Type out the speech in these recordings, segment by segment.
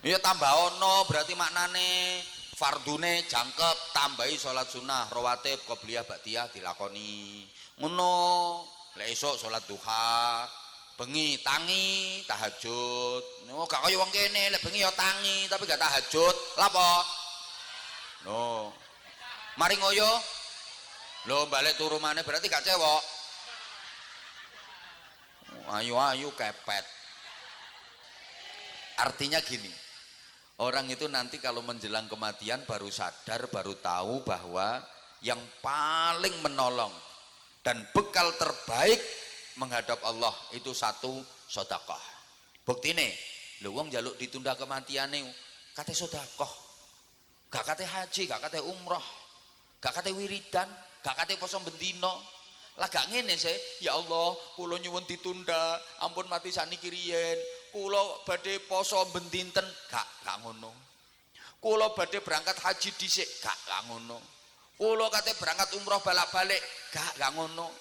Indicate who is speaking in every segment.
Speaker 1: Ya tambah ono berarti maknane fardune jangkep, tambahi sholat sunnah rawatib qobliyah ba'diyah dilakoni ngono. Lek esuk sholat duha, bengi tangi tahajud. No gak kaya wong kene lek bengi ya tangi tapi gak tahajud lha apa no mari ngoyo lho balik turu maneh berarti gak cewek. Ayu kepet. Artinya gini, orang itu nanti kalau menjelang kematian baru sadar, baru tahu bahwa yang paling menolong dan bekal terbaik menghadap Allah itu satu sedekah. Buktine, lho wong njaluk ditunda kematiane kate sedekah. Gak kate haji, gak kate umroh, gak kate wiridan, gak kate poso bendina. Lah gak ngene sih, ya Allah, kula nyuwun ditunda, ampun mati saniki riyen. Kula badhe poso ben dinten, gak ngono. Kula badhe berangkat haji dhisik, gak ngono. Kula kate berangkat umroh balak-balik, gak ngono.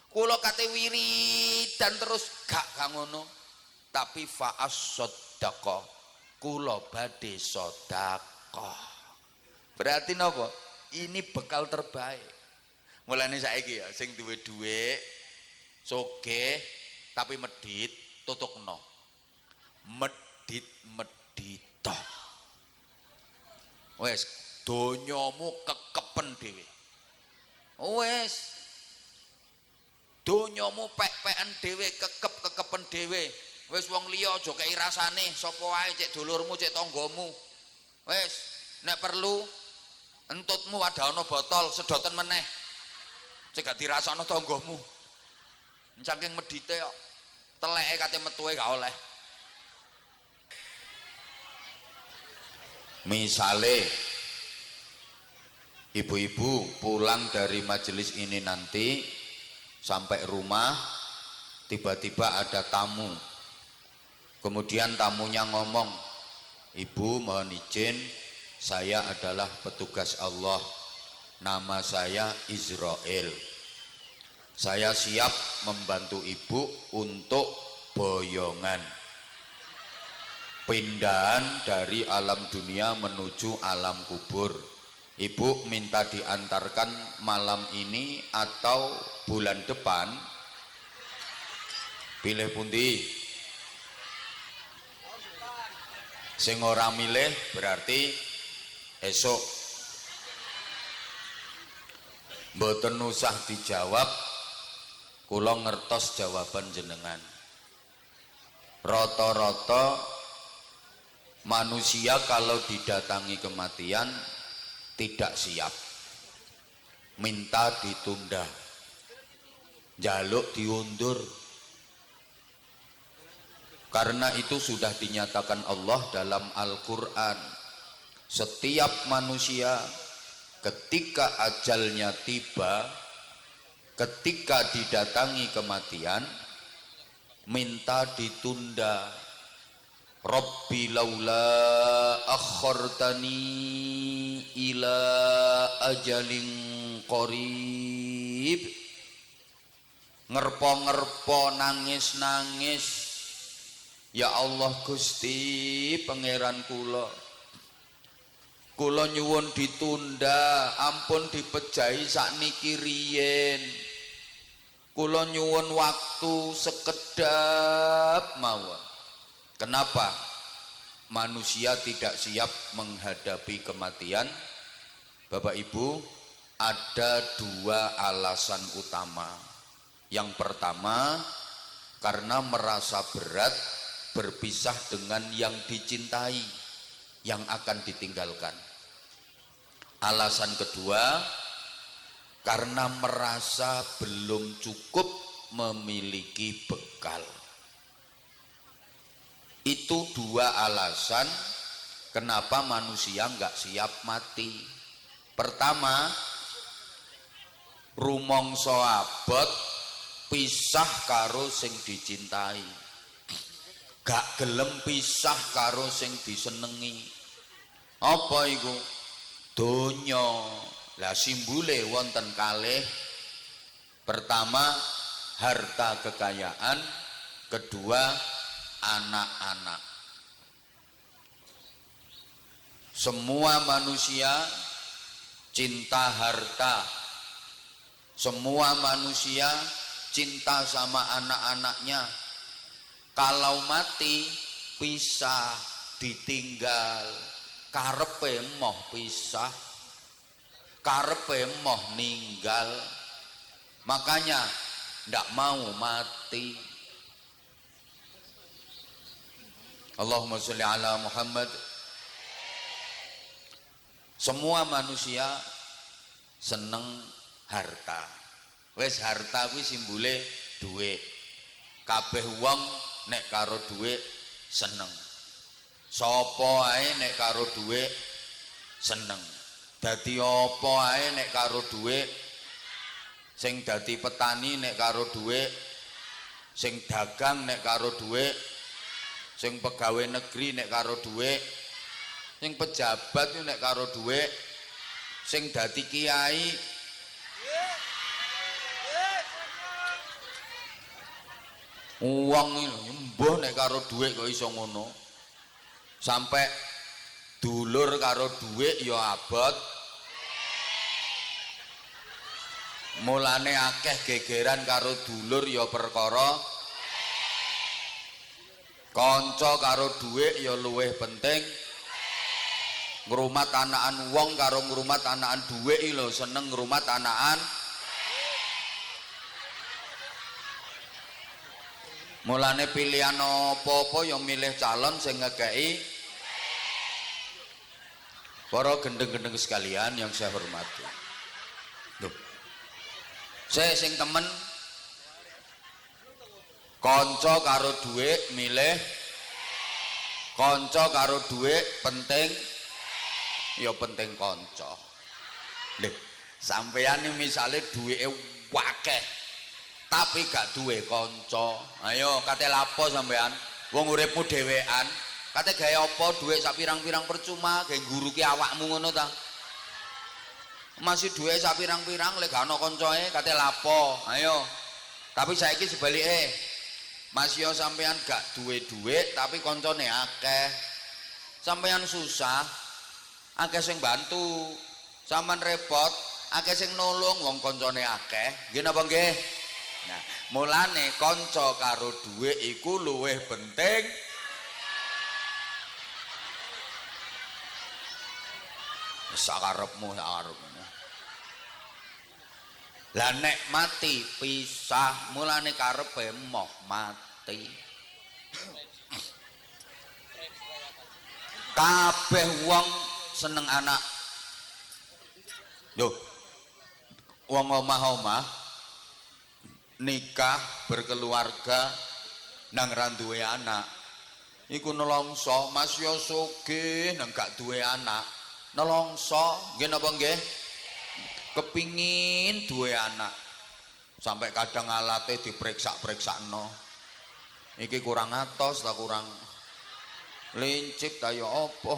Speaker 1: Kula kate wiridan terus, gak ngono. Tapi fa'as sedekah, kula badhe sedekah. Berarti napa? Ini bekal terbaik. Mulane saiki ya sing duwe dhuwit sugih tapi medhit tutukno. Medhit-medhito. Wes donyamu kekepen dhewe. Wes donyamu pek-peken dhewe, kekepen dhewe. Wes wong liya aja kei rasane, sapa wae cek dulurmu, cek tanggamu. Wes nek perlu entutmu ada ana botol sedoten meneh. Cek gak dirasakno tanggamu. Saking medhite kok teleke kate metuhe gak oleh. Misale ibu-ibu pulang dari majelis ini nanti sampai rumah tiba-tiba ada tamu, kemudian tamunya ngomong, ibu mohon izin, saya adalah petugas Allah, nama saya Israel, saya siap membantu ibu untuk boyongan pindahan dari alam dunia menuju alam kubur. Ibu minta diantarkan malam ini atau bulan depan, pilih pundi. Sing ora milih berarti esok. Mboten usah dijawab, kula ngertos jawaban jenengan. Rata-rata manusia kalau didatangi kematian tidak siap, minta ditunda, jaluk diundur. Karena itu sudah dinyatakan Allah dalam Al-Quran, setiap manusia ketika ajalnya tiba, ketika didatangi kematian, minta ditunda. Rabbi laula akhartani ila ajalin qarib. Ngerpo-ngerpo, nangis-nangis, ya Allah Gusti pangeran kula nyuwun ditunda, ampun dipejahi sakniki riyen, kula nyuwun waktu sekedap mawon. Kenapa manusia tidak siap menghadapi kematian? Bapak Ibu, ada dua alasan utama. Yang pertama, karena merasa berat berpisah dengan yang dicintai, yang akan ditinggalkan. Alasan kedua, karena merasa belum cukup memiliki bekal. Itu dua alasan kenapa manusia nggak siap mati. Pertama, rumangsa abot pisah karo sing dicintai, gak gelem pisah karo sing disenengi. Apa iku? Donya. Lah simbole wonten kalih. Pertama, harta kekayaan. Kedua, anak-anak. Semua manusia cinta harta. Semua manusia cinta sama anak-anaknya. Kalau mati pisah, ditinggal. Karepe moh pisah, karepe moh ninggal. Makanya ndak mau mati. Allahumma sholli ala Muhammad. Semua manusia seneng harta. Wes harta kuwi simbole duit. Kabeh wong nek karo duit seneng. Sapa ae nek karo duit seneng. Dadi apa ae nek karo duit, sing dadi petani nek karo duit, sing dagang nek karo duit, sing pegawai negeri nek karo duit, sing pejabat nek karo duit, sing dadi kiai uang ini mbuh nek karo duit kok iso ngono. Sampai dulur karo duit ya abot. Mulane akeh gegeran karo dulur ya perkara kanca karo duit ya luwih penting. Ngrumat anakan wong karo ngrumat anakan duit lho, seneng ngrumat anakan. Mulane pilihan apa-apa yang milih calon sing ngekei. Para gendeng-gendeng sekalian yang saya hormati. Loh. Saya sing temen kanca karo dhuwit milih kanca karo dhuwit penting ya penting kanca. Lho, sampeyan misale dhuwite akeh tapi gak duwe kanca. Ayo kate lapo sampean? Wong uripmu dhewean. Kate gawe apa dhuwit sak pirang-pirang percuma, gawe nguruki awakmu ngono ta. Masih dhuwit sak pirang-pirang lek gak ana kancae kate lapo. Ayo. Tapi saiki sebalike. Mas yo sampean gak duwe dhuwit tapi kancane akeh. Sampean susah, akeh sing bantu. Sampean repot, akeh sing nulung wong kancane akeh. Nggih napa nggih? Nah, mulane kanca karo dhuwit iku luwih penting. Sakarepmu sakarepmu. Lah nek mati pisah, mulane karepe moh mati. Kabeh wong seneng anak. Loh. Wong omah-omah nikah berkeluarga nang ra duwe anak. Iku nelongso, Mas yo sugih nang gak duwe anak. Nelongso, nggih napa nggih? Kepingin duwe anak. Sampai kadang alate diperiksa-periksakno. Iki kurang atos ta kurang lincip ta ya apa?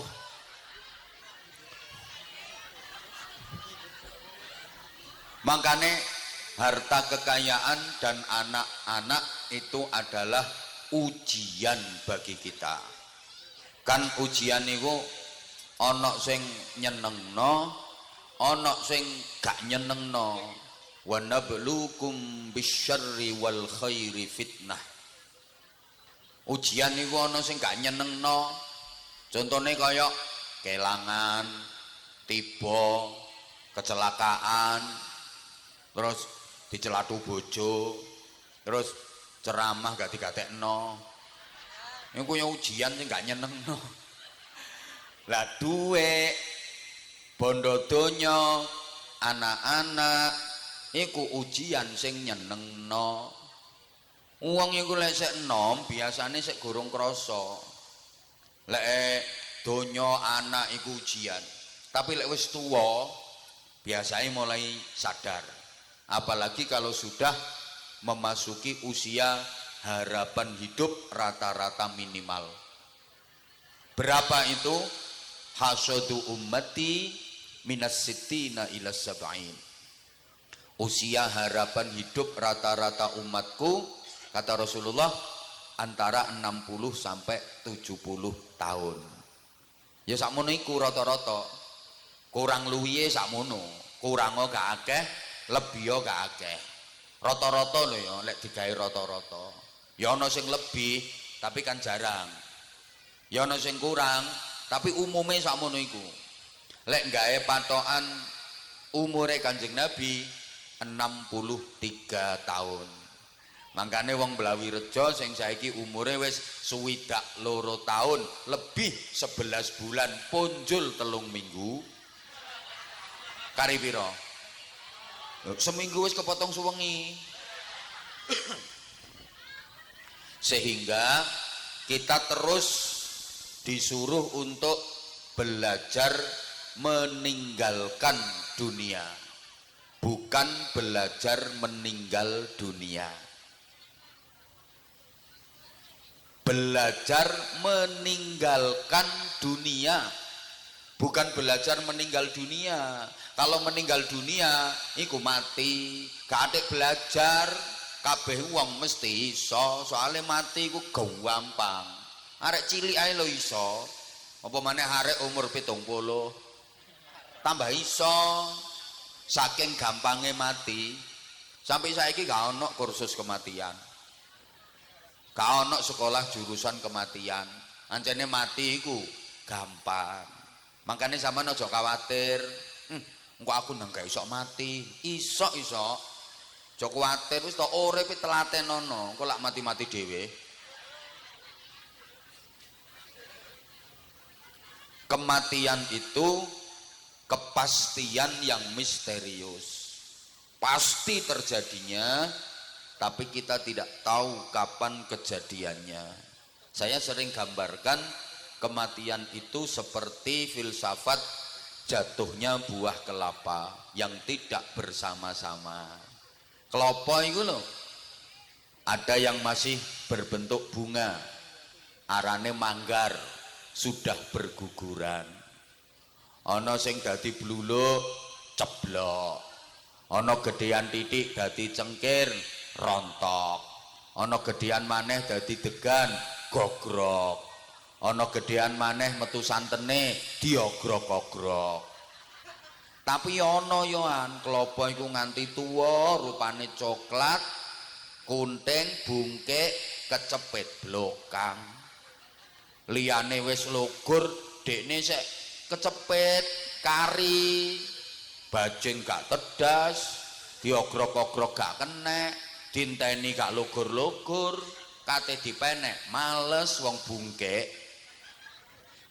Speaker 1: Makane harta kekayaan dan anak-anak itu adalah ujian bagi kita. Kan ujian niku ana sing nyenengno, ana sing gak nyenengno. Wa nabluukum bisyarri wal khairi fitnah. Ujian niku ana sing gak nyenengno. Contone kaya kelangan, tiba, kecelakaan, terus dicelatu bojo, terus ceramah gak digatekno. Iku ya ujian sing gak nyenengno. Lah duwe bondo donya anak-anak iku ujian sing nyenengno. Wong iku lek sik enom biasane sik gorong krasa. Lek donya anak iku ujian. Tapi lek wis tuwa biasanya mulai sadar. Apalagi kalau sudah memasuki usia harapan hidup rata-rata minimal. Berapa itu? Hasadu ummati minas sittina ila sab'in. Usia harapan hidup rata-rata umatku kata Rasulullah antara 60 sampai 70 tahun. Ya sakmono iku rata-rata. Kurang luwihe sakmono. Kurango gak akeh, lebih gak akeh. Rata-rata lho ya, lek digawe rata-rata. Ya ana sing lebih, tapi kan jarang. Ya ana sing kurang, tapi umume sakmono iku. Lek gawe patokan umure Kanjeng Nabi 63 tahun. Makanya wong Blawirejo sing saiki umure wis 62 tahun, lebih 11 bulan, punjul 3 minggu. Kari piro? Seminggu wis kepotong suwengi. Sehingga kita terus disuruh untuk belajar meninggalkan dunia, bukan belajar meninggal dunia. Belajar meninggalkan dunia, bukan belajar meninggal dunia. Kalau meninggal dunia iku mati, gak adek belajar, kabeh wong mesti iso, soalnya mati iku gampang. Arek cilik ae lho iso, apa maneh arek umur 70 tambah iso, saking gampangnya mati. Sampai saiki gak ono kursus kematian, gak ono sekolah jurusan kematian. Ancene mati iku gampang. Makanya sampean aja khawatir, engko aku nang gak iso mati. Iso. Aja kuwatir, wis to uripe telatenono, engko lak mati-mati dhewe. Kematian itu kepastian yang misterius, pasti terjadinya, tapi kita tidak tahu kapan kejadiannya. Saya sering gambarkan kematian itu seperti filsafat jatuhnya buah kelapa yang tidak bersama-sama. Kelapa itu loh, ada yang masih berbentuk bunga, arane manggar, sudah berguguran. Ana sing dadi bluluk, ceblok. Ana gedean titik dadi cengkir, rontok. Ana gedean maneh dadi degan, gogrok. Ana gedean maneh metu santene, diogrok-ogrok. Tapi ana yoan klapa iku nganti tuwa, rupane coklat, kunting, bungkek, kecepit blokang. Liyane wis lugur, dekne sik kecepit, kari, bajing gak tedas, diogrok-ogrok gak kenek, dinteni gak lugur-lugur, kate dipenek, males wong bungkek.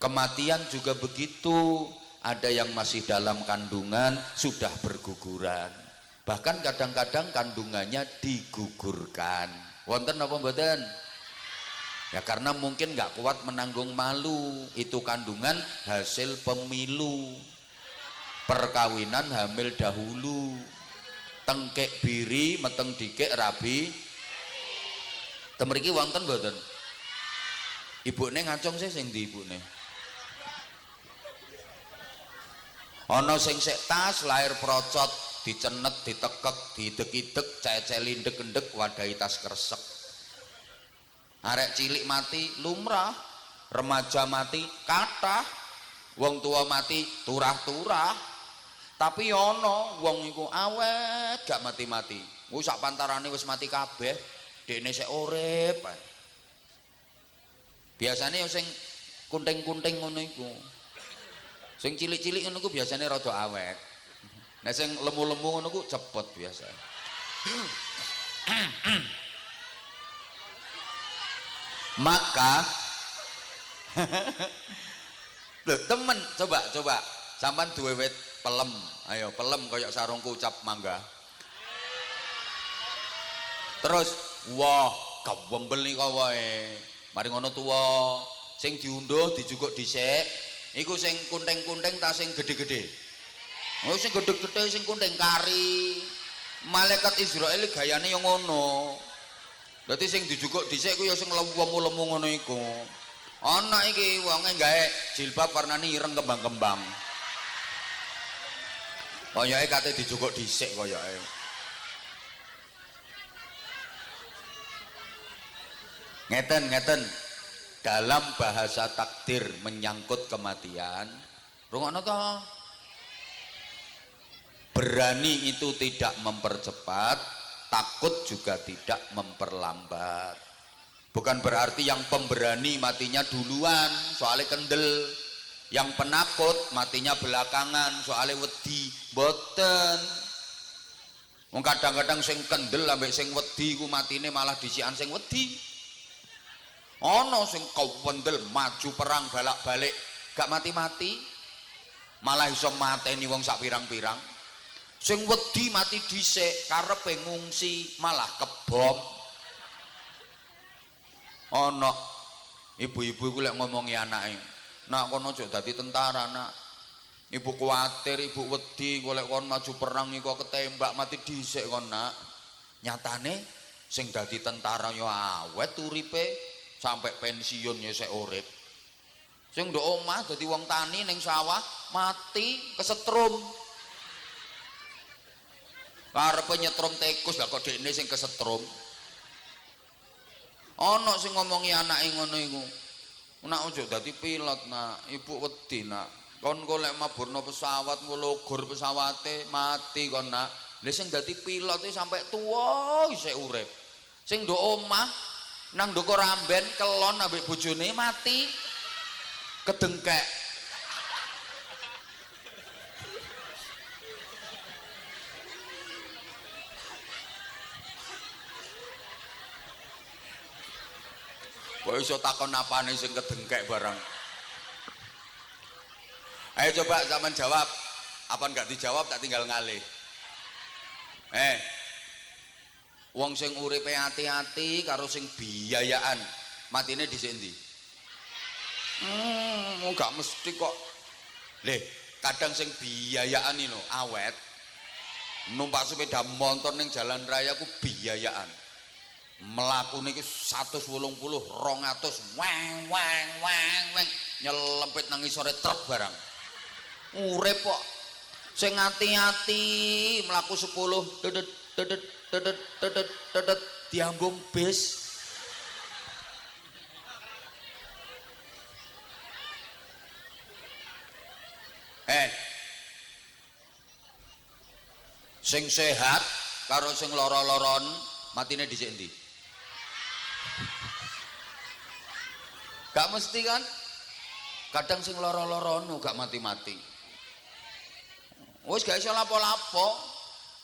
Speaker 1: Kematian juga begitu, ada yang masih dalam kandungan sudah berguguran, bahkan kadang-kadang kandungannya digugurkan. Wonten apa mboten? Ya karena mungkin nggak kuat menanggung malu, itu kandungan hasil pemilu, perkawinan hamil dahulu, tengkek biri meteng dikek rabi. Temriki wonten mboten? Ibune ngacung sing ndi ibune? Ana sing sik tas lahir procot, dicenet, ditekek, diidek-idek, ceceli ndek-ndek wadahi tas kresek. Arek cilik mati lumrah, remaja mati kathah, wong tua mati turah-turah. Tapi ana wong iku awet gak mati-mati. Wis sak pantarane wis mati kabeh, dekne sik urip. Biasane sing kunting-kunting ngono iku. Sing cilik-cilik ngono ku biasane rada awet. Nek sing lemu-lemu ngono ku cepet biasa. Maka lho temen coba sampean duwe wit pelem, ayo pelem koyok sarungku ucap mangga. Terus wah kewembel nih kok wae. Mari ngono tuwa, sing diundhuh dijukuk dhisik, iku sing kunting-kunting ta sing gede-gede. Oh sing gede-gede sing kunting kari. Malaikat Israel gayane yo ngono. Berarti sing dijukuk dhisik ku ya sing lemu-lemu ngono iku. Ana iki wonge gawe jilbab warnane ireng kembang-kembang. Koyoke kate dijukuk dhisik koyoke. Ngeten. dalam bahasa takdir menyangkut kematian. Rungokno to. Berani itu tidak mempercepat, takut juga tidak memperlambat. Bukan berarti yang pemberani matinya duluan, soalnya kendel. Yang penakut matinya belakangan, soalnya wedi. Boten. Wong kadang-kadang sing kendel ambek sing wedi ku matine malah disikan sing wedi. Ono sing kewendel maju perang balak-balik gak mati-mati, malah iso mateni wong sak pirang-pirang. Sing wedi mati dhisik karepe ngungsi malah kebom. Ono ibu-ibu ku lek ngomongi anake, "Nak kono aja dadi tentara, Nak. Ibu kuwatir, ibu wedi golek kon maju perang iku ketembak mati dhisik kon, Nak." Nyatane sing dadi tentara yo awet uripe sampai pensiun ya sik urip. Sing ndok omah dadi wong tani ning sawah mati kesetrum. Karepe nyetrum tikus lah kok dekne sing kesetrum. Ana sing ngomongi anake ngono iku. Nak ojo dadi pilot, Nak. Ibu wedi, Nak. Kon golek maburno pesawat ngulogor pesawate mati kon, Nak. Lah sing dadi pilot iki sampai tuwa isih urip. Sing ndok omah nang ndoko ramben kelon ambek bojone mati kedengkek. Kok iso takon apane sing kedengkek barang. Ayo coba zaman jawab. Apa enggak dijawab tak tinggal ngalih. Wong sing uripe ati-ati karo sing biayaan matine dhisik endi? Enggak mesti kok. Leh, kadang sing biayaan iki lho awet. Numpak sepeda motor ning jalan raya ku biayaan. Mlakune iki 180, 200 weng nyelempit nang isore truk barang. Urip kok. Sing ati-ati mlaku 10 dedet diambung bis. Sing sehat karo sing lara-laron matine dhisik endi? Gak mesti kan? Kadang sing lara-laron gak mati-mati. Wis gak iso lapo-lapo.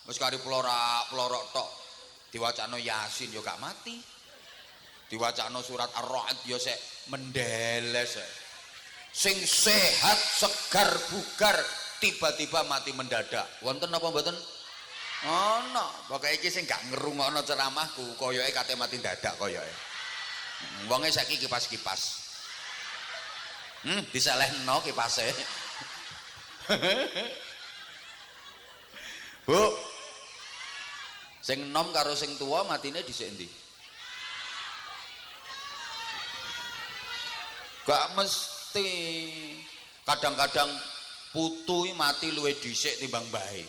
Speaker 1: Wis kari pelorok tok. Diwacana Yasin yo gak mati. Diwacana surat Ar-Ra'd yo sik mendeles. Sing sehat, segar, bugar tiba-tiba mati mendadak. Wonten apa mboten? Ana. Pokoke iki sing gak ngrungokno ceramahku koyoke kate mati dadak koyoke. Wonge saiki kipas-kipas. Diselehno kipase. Bu. Sing enom karo sing tua matine dhisik endi? Gak mesti. Kadang-kadang putu mati luwih dhisik timbang mbahe.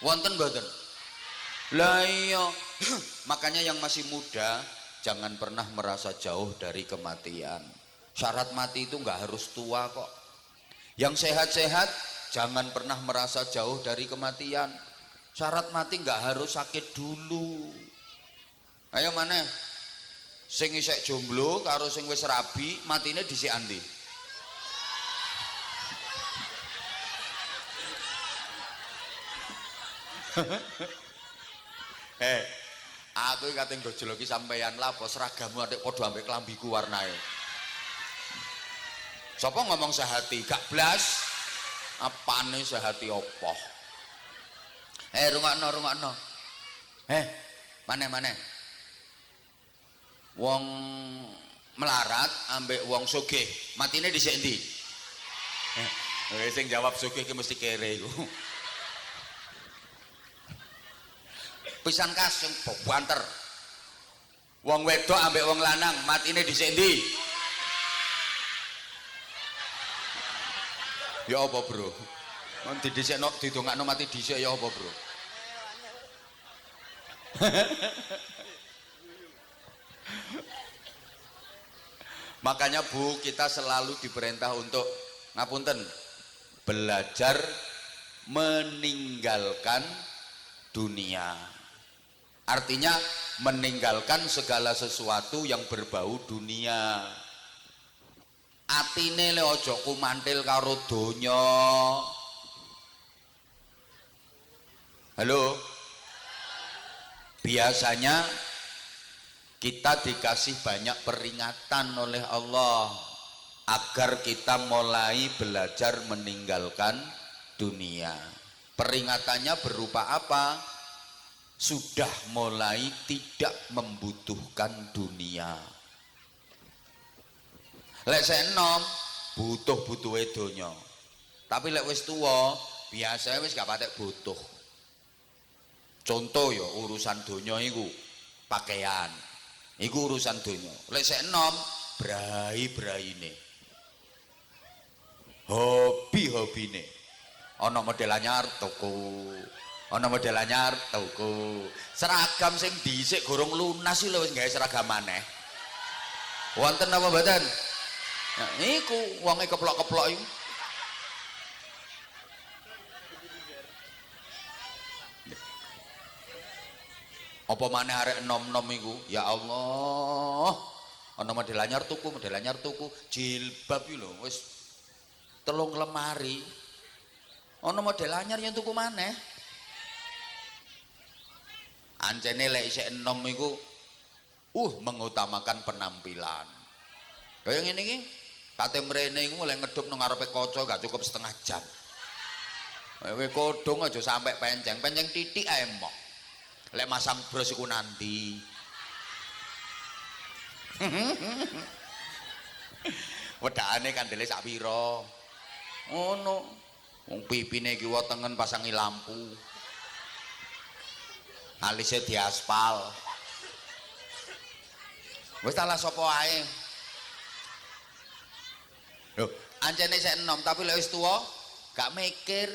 Speaker 1: Wonten mboten? Lah iya. Makanya yang masih muda jangan pernah merasa jauh dari kematian. Syarat mati itu nggak harus tua kok. Yang sehat-sehat jangan pernah merasa jauh dari kematian. Syarat mati nggak harus sakit dulu. Ayo mana? Sing isek jomblo karo sing wis rabi matine dhisik andi. Aku kate ndojol iki sampeyan lapo seragamu atik padha ambek klambiku warnae. Sapa ngomong sehati? Gak blas. Apane sehati opo? Rungokno. Maneh. Wong melarat ambek wong sugih, matine dhisik endi? Sing jawab sugih ki mesti kere iku. Pisan kas sing banter. Wong wedok ambek wong lanang matine dhisik endi? Ya apa, Bro? Mun didhisikno didongakno mati dhisik ya apa, Bro? Makanya Bu, kita selalu diperintah untuk ngapunten, belajar meninggalkan dunia. Artinya meninggalkan segala sesuatu yang berbau dunia. Atine le ojo kumantil karo donya. Halo. Biasanya kita dikasih banyak peringatan oleh Allah agar kita mulai belajar meninggalkan dunia. Peringatannya berupa apa? Sudah mulai tidak membutuhkan dunia. Lek enom butuh donya. Tapi lek wis tuwa, biasanya wis gak patek butuh. Contoh ya urusan donya iku pakaian. Iku urusan donya. Lek enom brai-braine. Hobi-hobine. Ana model anyar tuku. Ana model anyar tuku. Seragam sing dhisik gorong lunas iki lho wis gawe seragam maneh. Wonten apa mboten? Nah, niku wonge keplok-keplok iku. Apa maneh arek nom-nom iku? Ya Allah. Ana model anyar tuku, jilbab iki lho wis 3 lemari. Ana model anyar yang tuku maneh. Ancene lek isih enom iku mengutamakan penampilan. Kaya ngene iki, kate mrene iku mulai ngedhup nang ngarepe kaca gak cukup setengah jam. Kowe kodhong aja sampe penceng titik ae mok. Lek masang bros iku nanti. Wedakane kandele sak pira? Ngono. Wong pipine kiwa tengen pasangi lampu. Alise diaspal. Wis talah sapa ae. Lho, ancene sik enom tapi lek wis tuwa gak mikir.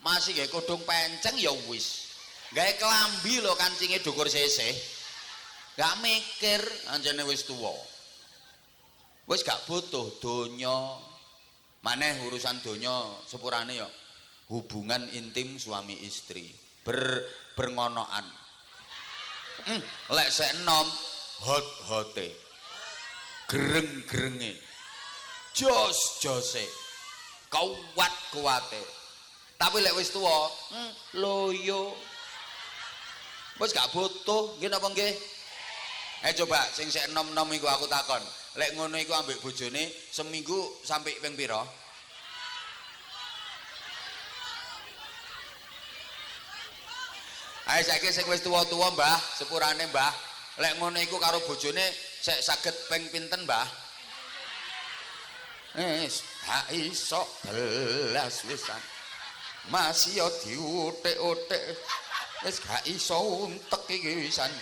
Speaker 1: Masih gawe kodhong penceng ya wis. Gawe kelambi lho kancinge dukur sisih. Gak mikir ancene wis tuwa. Wis gak butuh donya. Maneh urusan donya sepurane ya hubungan intim suami istri. Berngonoan. Lek sik enom hot-hote. Greng-grenge. Jos-jose. Kuat-kuate. Tapi lek wis tuwa, loyo. Wis gak butuh, nggih napa nggih? Coba sing sik enom-enom iku aku takon. Lek ngono iku ambek bojone seminggu sampai ping pira? Ayo saiki sing wis tuwa-tuwa, Mbah, sepurane Mbah. Lek ngono iku karo bojone sik saged ping pinten, Mbah? Gak iso belas wisan. Masih yo diutik-utik. Wis gak iso untek iki wisan.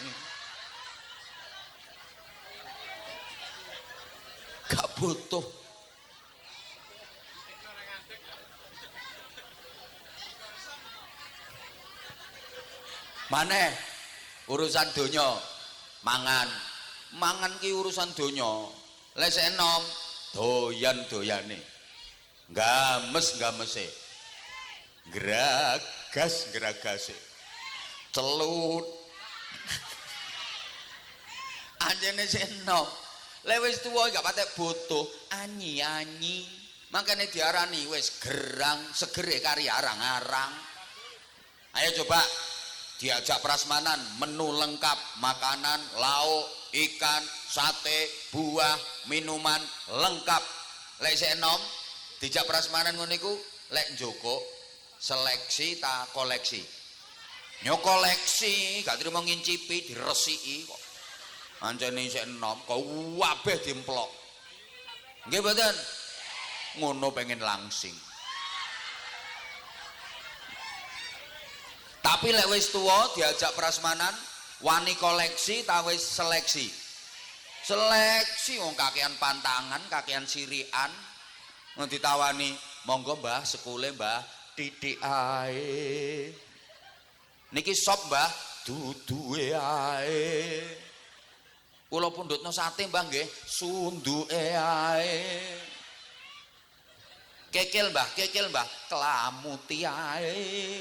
Speaker 1: Gak butuh. Maneh urusan donya mangan ki urusan donya. Lek enom doyan-doyane games-gamese gragas-gragase celut anjene enom. Lek wis tuwa gak patek butuh anyi-anyi. Makane diarani wis gerang segere kari arang-arang. Ayo coba diajak prasmanan, menu lengkap, makanan, lauk, ikan, sate, buah, minuman lengkap. Lek sik enom dijak prasmanan ngono iku lek njoko seleksi ta koleksi. Nyo koleksi, gak trimo ngincipi diresiki kok. Ancene sik enom kok kabeh dimplok. Nggih mboten? Ngono pengen langsing. Tapi lek wis tuwa diajak prasmanan, wani koleksi ta wis seleksi. Seleksi wong kakean pantangan, kakean sirian. Nang ditawani, "Monggo Mbah, sekule Mbah, titik ae." Niki sop Mbah, duduhe ae. Kula pundhutno sate Mbah nggih, sunduke ae. Kekil Mbah, kelamuti ae.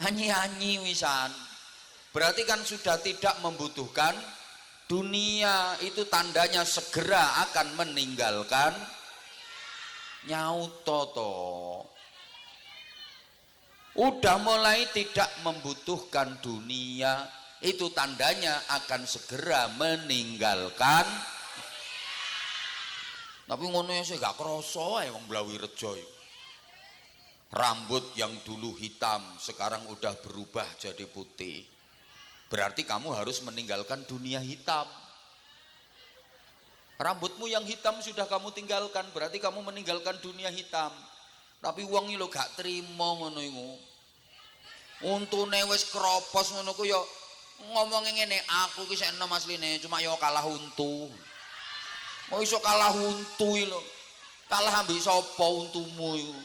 Speaker 1: Anyi-anyi wisan. Berarti kan sudah tidak membutuhkan dunia, itu tandanya segera akan meninggalkan nyauto to. Udah mulai tidak membutuhkan dunia, itu tandanya akan segera meninggalkan. Tapi ngono ya saya gak kroso ae wong Blawirejo iku. Rambut yang dulu hitam sekarang udah berubah jadi putih. Berarti kamu harus meninggalkan dunia hitam. Rambutmu yang hitam sudah kamu tinggalkan, berarti kamu meninggalkan dunia hitam. Tapi wong iki lho gak trimo ngono iku. Untune wis kropos ngono ku ya ngomongin ngene, aku ki sik enom asline, cuma ya kalah untu. Mau iso kalah untu iki lho. Kalah ambek sapa untumu iku?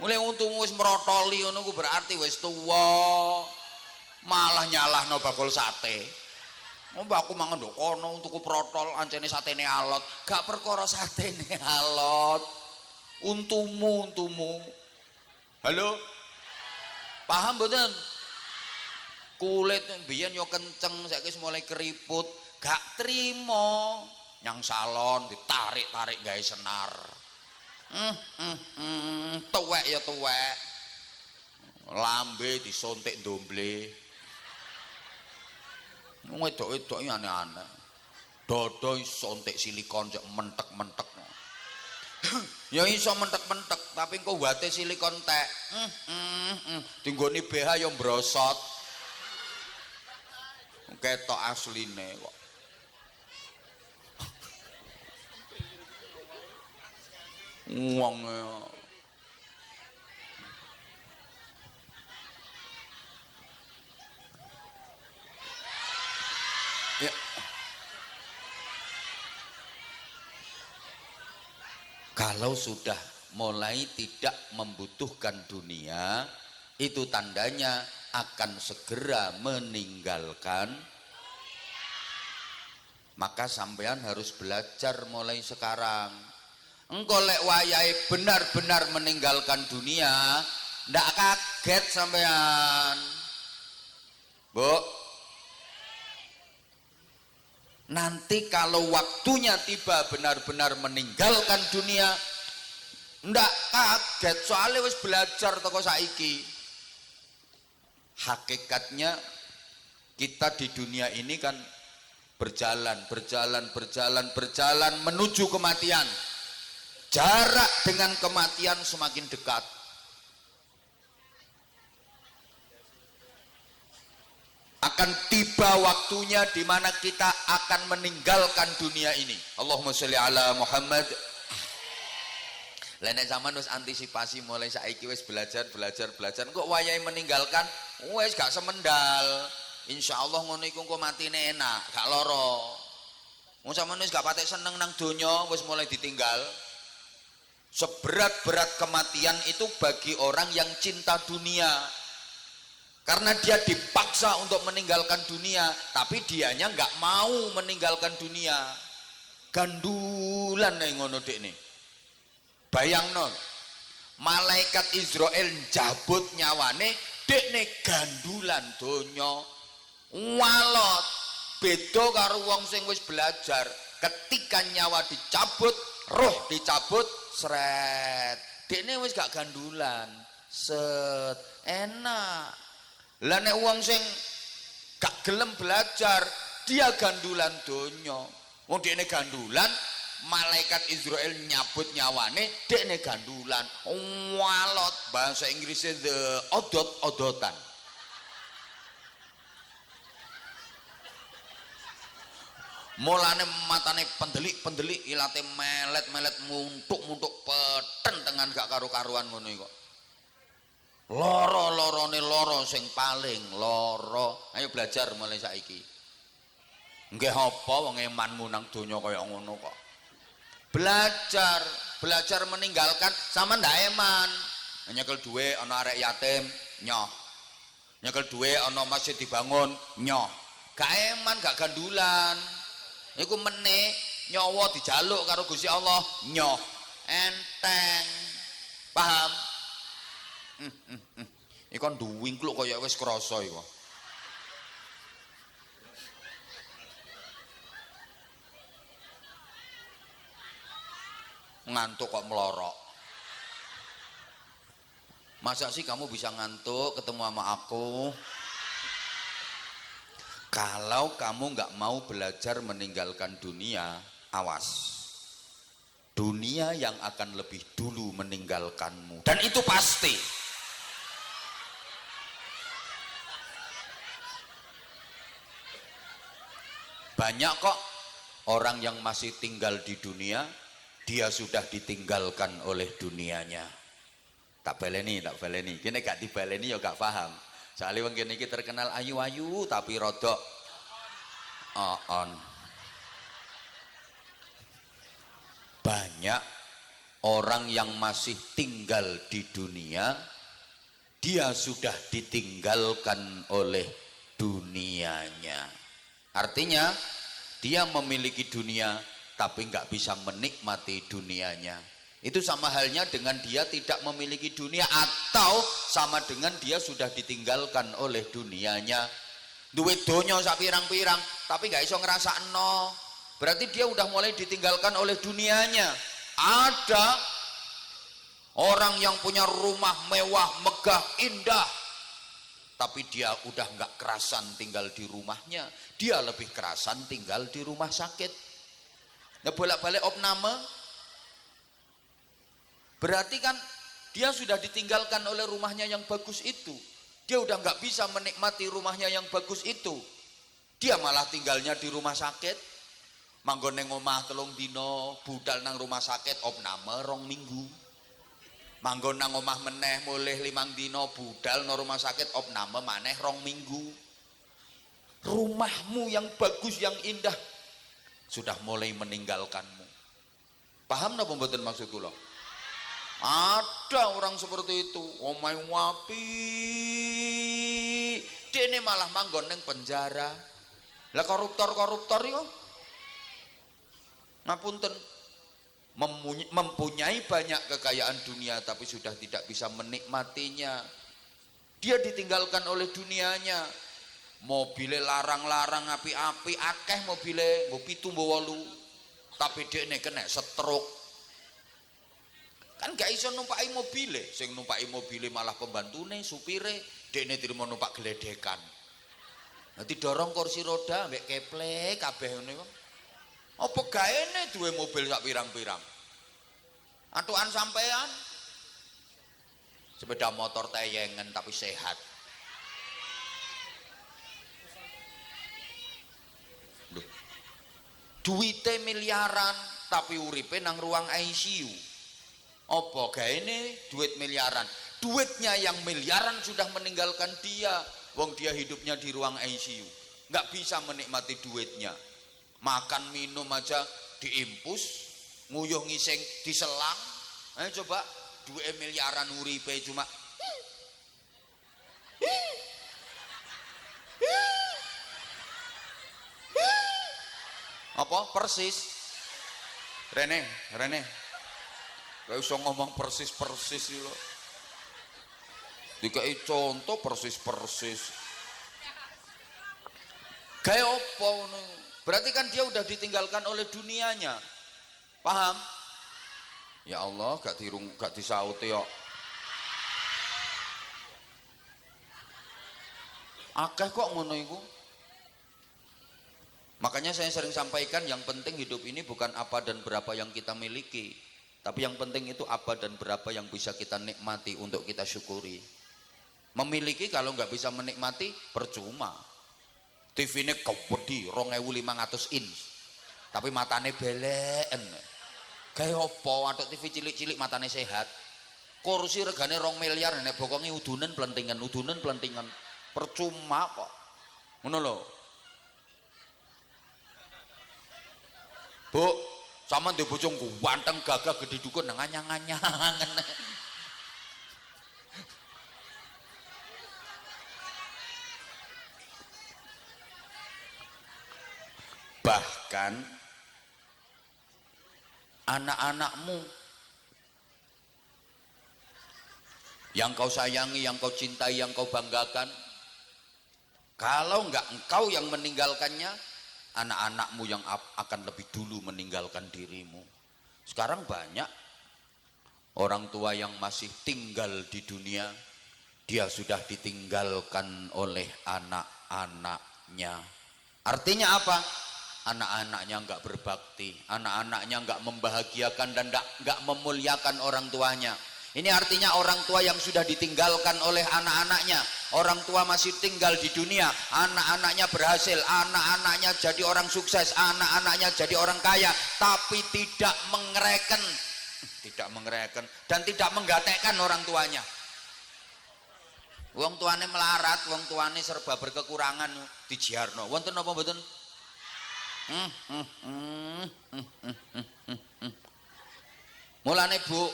Speaker 1: Mulai untumu wis merotoli ngono ku berarti wis tuwa. Malah nyalahno bakul sate. Mbak aku mangan nduk kono untuku protol ancene satene alot. Gak perkara satene alot. Untumu. Halo? Paham mboten? Kulit mbiyen yo kenceng, saiki wis mulai keriput. Gak trimo. Nyang salon ditarik-tarik gawe senar. Tuwek ya tuwek. Lambe disontek ndomble. Wedok-wedok aneh-aneh. Dodo sontek silikon cek mentek-mentek. Ya iso mentek-mentek, tapi engko wate silikon tek. Dinggoni BH yang brosot. Ketok asline kok. Wong ya. Kalau sudah mulai tidak membutuhkan dunia, itu tandanya akan segera meninggalkan. Maka sampean harus belajar mulai sekarang. Engko lek wayahe benar-benar meninggalkan dunia, ndak kaget sampean. Bu, nanti kalau waktunya tiba benar-benar meninggalkan dunia, ndak kaget soalnya wis belajar toko saiki. Hakikatnya kita di dunia ini kan berjalan menuju kematian. Jarak dengan kematian semakin dekat. Akan tiba waktunya di mana kita akan meninggalkan dunia ini. Allahumma sholli ala Muhammad. Lain zaman wis antisipasi mulai saiki wis belajar. Kok wayahe meninggalkan wis gak semendal. Insyaallah ngono iku engko matine enak, gak lara. Wong sampeyan wis gak patek seneng nang donya, wis mulai ditinggal. Seberat-berat kematian itu bagi orang yang cinta dunia. Karena dia dipaksa untuk meninggalkan dunia, tapi dianya nggak mau meninggalkan dunia. Gandulan nih ngono dek nih. Bayangno, malaikat Israel jabut nyawane, dek nih gandulan donya. Walot, beda karo wong sing wis belajar. Ketika nyawa dicabut, roh dicabut, sret. Dekne wis gak gandulan, set, enak. Lah nek wong sing gak gelem belajar, dia gandulan donya. Wong dekne gandulan, malaikat Israel nyabut nyawane, dekne gandulan. Walot, bahasa Inggrisnya the odot-odotan. Mulane matane pendelik ilate melet muntuk peten dengan gak karu-karuan ngono iku. Loro-lorone loro sing paling loro. Ayo belajar mulai saiki. Nggih apa wong emanmu nang donya kaya ngono kok. Belajar meninggalkan sama ndak eman. Nyekel duwe ana arek yatim, nyoh. nyekel duwe ana masjid dibangun nyoh gak eman gak gandulan iku meneh nyawa dijaluk karo Gusti Allah nyoh enteng paham iku duwingkluk kaya wis krasa iku ngantuk kok melorok. Masa sih kamu bisa ngantuk ketemu sama aku? Kalau kamu nggak mau belajar meninggalkan dunia, awas. Dunia yang akan lebih dulu meninggalkanmu. Dan itu pasti. Banyak kok orang yang masih tinggal di dunia, dia sudah ditinggalkan oleh dunianya. Tak baleni. Kene gak dibaleni ya gak paham. Soalnya wong kene iki terkenal ayu-ayu tapi rodok on. Banyak orang yang masih tinggal di dunia, dia sudah ditinggalkan oleh dunianya. Artinya dia memiliki dunia tapi nggak bisa menikmati dunianya. Itu sama halnya dengan dia tidak memiliki dunia, atau sama dengan dia sudah ditinggalkan oleh dunianya. Duit donya sak pirang-pirang tapi nggak iso ngrasakno, berarti dia udah mulai ditinggalkan oleh dunianya. Ada orang yang punya rumah mewah, megah, indah, tapi dia udah nggak kerasan tinggal di rumahnya, dia lebih kerasan tinggal di rumah sakit. Nah, bolak-balik opname, berarti kan dia sudah ditinggalkan oleh rumahnya yang bagus itu. Dia udah nggak bisa menikmati rumahnya yang bagus itu. Dia malah tinggalnya di rumah sakit. Manggon neng omah 3 dino, budal nang rumah sakit opname 2 minggu. Manggon nang omah meneh mulih 5 dino, budal nang rumah sakit opname maneh 2 minggu. Rumahmu yang bagus, yang indah sudah mulai meninggalkanmu. Paham napa mboten maksud kula? Ada orang seperti itu, omahe wapi, dene malah manggon ning penjara. Lah koruptor yo ngapunten, mempunyai banyak kekayaan dunia tapi sudah tidak bisa menikmatinya. Dia ditinggalkan oleh dunianya. Mobile larang-larang api-api, akeh mobile, mbok 7 mbok 8, tapi dekne kena stroke. Kan gak iso numpaki mobile, sing numpaki mobile malah pembantune, supire, dekne dirimo numpak geledekan. Nanti dorong kursi roda mbek keple kabeh ngene kok. Apa gaene duwe mobil sak pirang-pirang? Atukan sampean sepeda motor tayengen tapi sehat. Duite miliaran tapi uripe nang ruang ICU. Apa gaene duit miliaran? Duitnya yang miliaran sudah meninggalkan dia. Wong dia hidupnya di ruang ICU, nggak bisa menikmati duitnya. Makan minum aja diimpus, nguyuh ngising diselang. Ayo coba duit miliaran uripe cuma apa persis. Rene gak usah ngomong persis lo, dikai contoh persis kayak apa nih? Berarti kan dia udah ditinggalkan oleh dunianya. Paham? Ya Allah, gak disauti kok. Akeh kok ngono iku. Makanya saya sering sampaikan, yang penting hidup ini bukan apa dan berapa yang kita miliki, tapi yang penting itu apa dan berapa yang bisa kita nikmati untuk kita syukuri. Memiliki kalau nggak bisa menikmati percuma. TV ini kewedi 2500 inch, tapi matane beleken. Kayak apa atau TV cilik-cilik matane sehat. Kursi regane 2 miliar, nek bokonge udunen pelentingan. Percuma kok. Ngono lho. Bu, sama di bojong ganteng gagah gede dukun nganyang-nganyang. menginginkan anak-anakmu yang kau sayangi, yang kau cintai, yang kau banggakan, kalau enggak engkau yang meninggalkannya, anak-anakmu yang akan lebih dulu meninggalkan dirimu. Sekarang banyak orang tua yang masih tinggal di dunia, dia sudah ditinggalkan oleh anak-anaknya. Artinya apa? Anak-anaknya enggak berbakti, anak-anaknya enggak membahagiakan dan enggak memuliakan orang tuanya. Ini artinya orang tua yang sudah ditinggalkan oleh anak-anaknya. Orang tua masih tinggal di dunia, anak-anaknya berhasil, anak-anaknya jadi orang sukses, anak-anaknya jadi orang kaya, tapi tidak mengereken dan tidak menggatekkan orang tuanya. Wong tuane melarat, wong tuane serba berkekurangan dijiarno. Wonten apa mboten? Mulane Bu,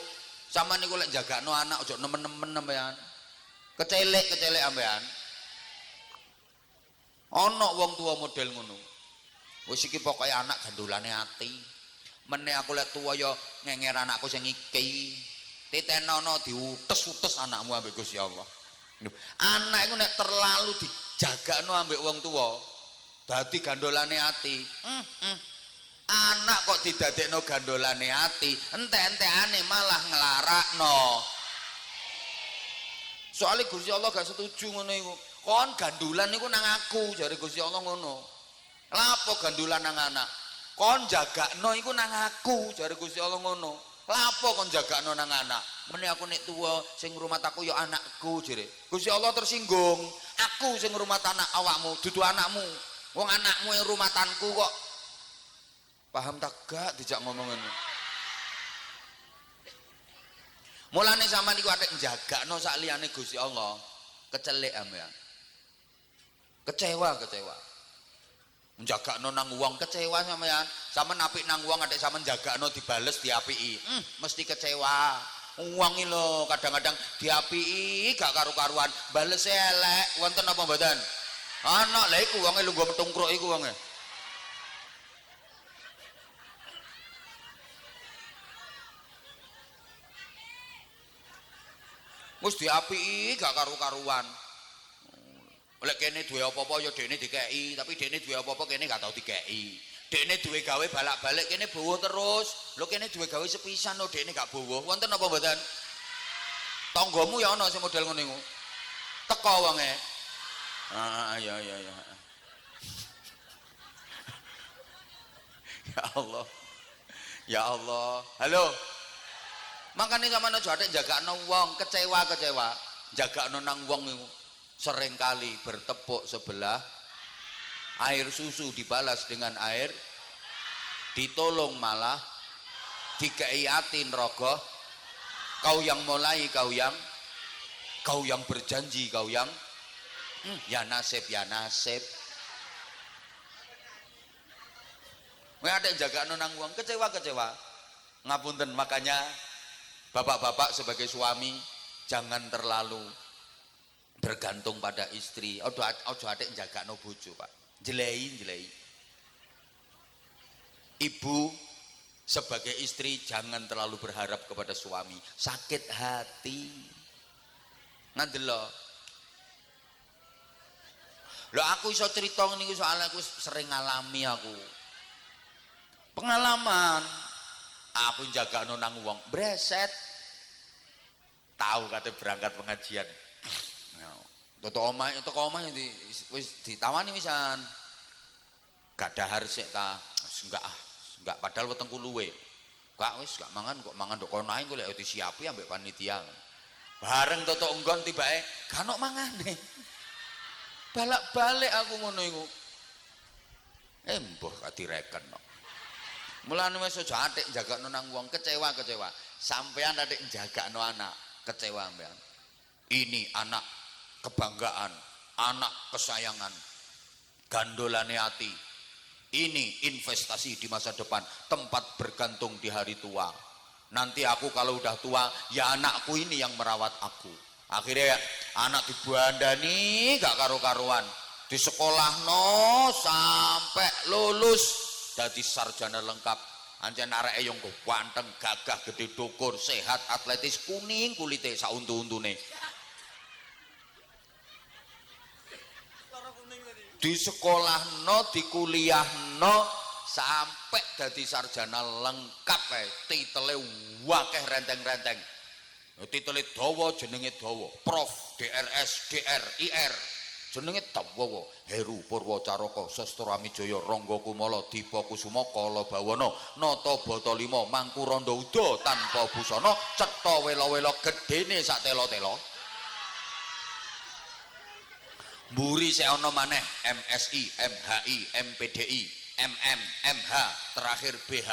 Speaker 1: sama niku lek jagakno anak ojo nemen-nemen sampean. Kecelek sampean. Ana wong tua model ngono. Wis iki pokoke anak gandolane ati. Meneh aku lek tuwa ya ngenger anakku sing iki. Titenono diutes-utes anakmu ambek Gusti Allah. Anak iku nek terlalu dijagakno ambek wong tua, dadi gandolane ati. Anak kok didadekno gandolane ati, ente-enteane malah nglarakno. Soalnya Gusti Allah gak setuju ngono iku. Kon gandulan niku nang aku, jare Gusti Allah ngono. Lapo gandulan nang anak? Kon jagakno iku nang aku, jare Gusti Allah ngono. Lapo kon jagakno nang anak? Meneh aku nek tuwa sing ngrumat aku ya anakku, jare. Gusti Allah tersinggung. Aku sing ngrumat anak awakmu, dudu anakmu. Wong anakmu yang rumatanku kok. Paham tak gak dijak ngomong ngono? Mulane sampean niku atik njagakno sak liyane Gusti Allah, kecelek sampean. Kecewa. Njagakno nang wong kecewa sampean. Sampean apik nang wong atik sampean njagakno dibales diapiki. Mesti kecewa. Wong iki lho kadang-kadang diapiki gak karu-karuan, bales elek. Wonten apa mboten? Ana lha iku wonge lungguh metungkruk iku wonge. Wis diapiki gak karu-karuan. Lek kene duwe apa-apa ya dekne dikeki, tapi dekne duwe apa-apa kene gak tau dikeki. Dekne duwe gawe balak-balik kene bowo terus. Lho kene duwe gawe sepisan lho dekne gak bowo. Wonten apa mboten? Tanggamu ya ana sing model ngene iku. Teko wonge. Ya. Ya Allah. Ya Allah. Halo. Makanya sama aja atik jagakno wong kecewa jagakno nang wong iku seringkali bertepuk sebelah, air susu dibalas dengan air, ditolong malah dikei ati neraka. Kau yang mulai, kau yang berjanji, kau yang ya nasib. Kowe atik jagakno nang wong kecewa. Ngapunten, makanya bapak-bapak sebagai suami jangan terlalu bergantung pada istri. Ojo atik jagakno bojo, Pak. Jelei. Ibu sebagai istri jangan terlalu berharap kepada suami. Sakit hati. Ngandelo. Lho aku iso cerita niku soalnya aku sering ngalami aku. Pengalaman. Aku jagakno nang wong breset. Tahu kate berangkat pengajian. Toko omah wis ditawani wisan. Gak dahar sik ta. Enggak padahal wetengku luwe. Gak wis gak mangan kok mangan ndok kono ae kok lek disiapi ambek panitia. Bareng toto enggon tibake gak ono mangane. Balak-balik aku ngono iku. Mbuh gak direken kok. Mulane wis aja atik jagakno nang wong kecewa. Sampean atik jagakno anak, kecewa sampean. Ini anak kebanggaan, anak kesayangan, gandolane ati. Ini investasi di masa depan, tempat bergantung di hari tua. Nanti aku kalau udah tua, ya anakku ini yang merawat aku. Akhirnya anak dibandani gak karu-karuan, di sekolah no sampai lulus dadi sarjana lengkap. Anjen areke yo ganteng, gagah, gede dukur, sehat, atletis, kuning kulite sak untu-untune. Di sekolahno, di kuliahno sampai dadi sarjana lengkap kae. Titele wakeh renteng-renteng. Titele dawa, jenenge dawa. Prof, DRS, DR, IR. Jenenge dawa. Heru Purwacaraka, Sastramijaya, Rangga Kumala, Dipa Kusuma, Kala Bawana, Nata Bata Lima, Mangkuranda Uda tanpa busana, cetha wela-wela gedene sak tela-tela. Mburi sik ana maneh MSI, MHI, MPDI, MM, MH, terakhir BH.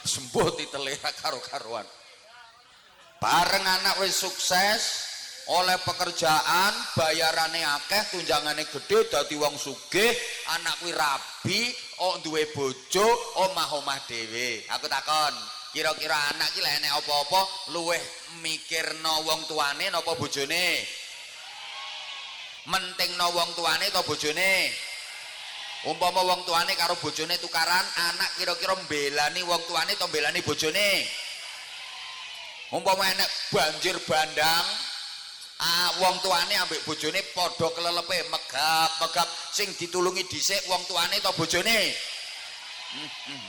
Speaker 1: Sembuh titele karo-karuan. Bareng anak wis sukses, oleh pekerjaan, bayarane akeh, tunjangane gede, dadi wong sugih, anak kuwi rabi, duwe bojo, omah-omah dhewe. Aku takon, kira-kira anak ki lek enek apa-apa luweh mikirno wong tuane napa bojone? Mentingno wong tuane ta bojone? Umpama wong tuane karo bojone tukaran, anak kira-kira mbelani wong tuane ta mbelani bojone? Umpama enek banjir bandang, wong tuane ambek bojone padha kelelepe, megap-megap, sing ditulungi dhisik wong tuane ta bojone?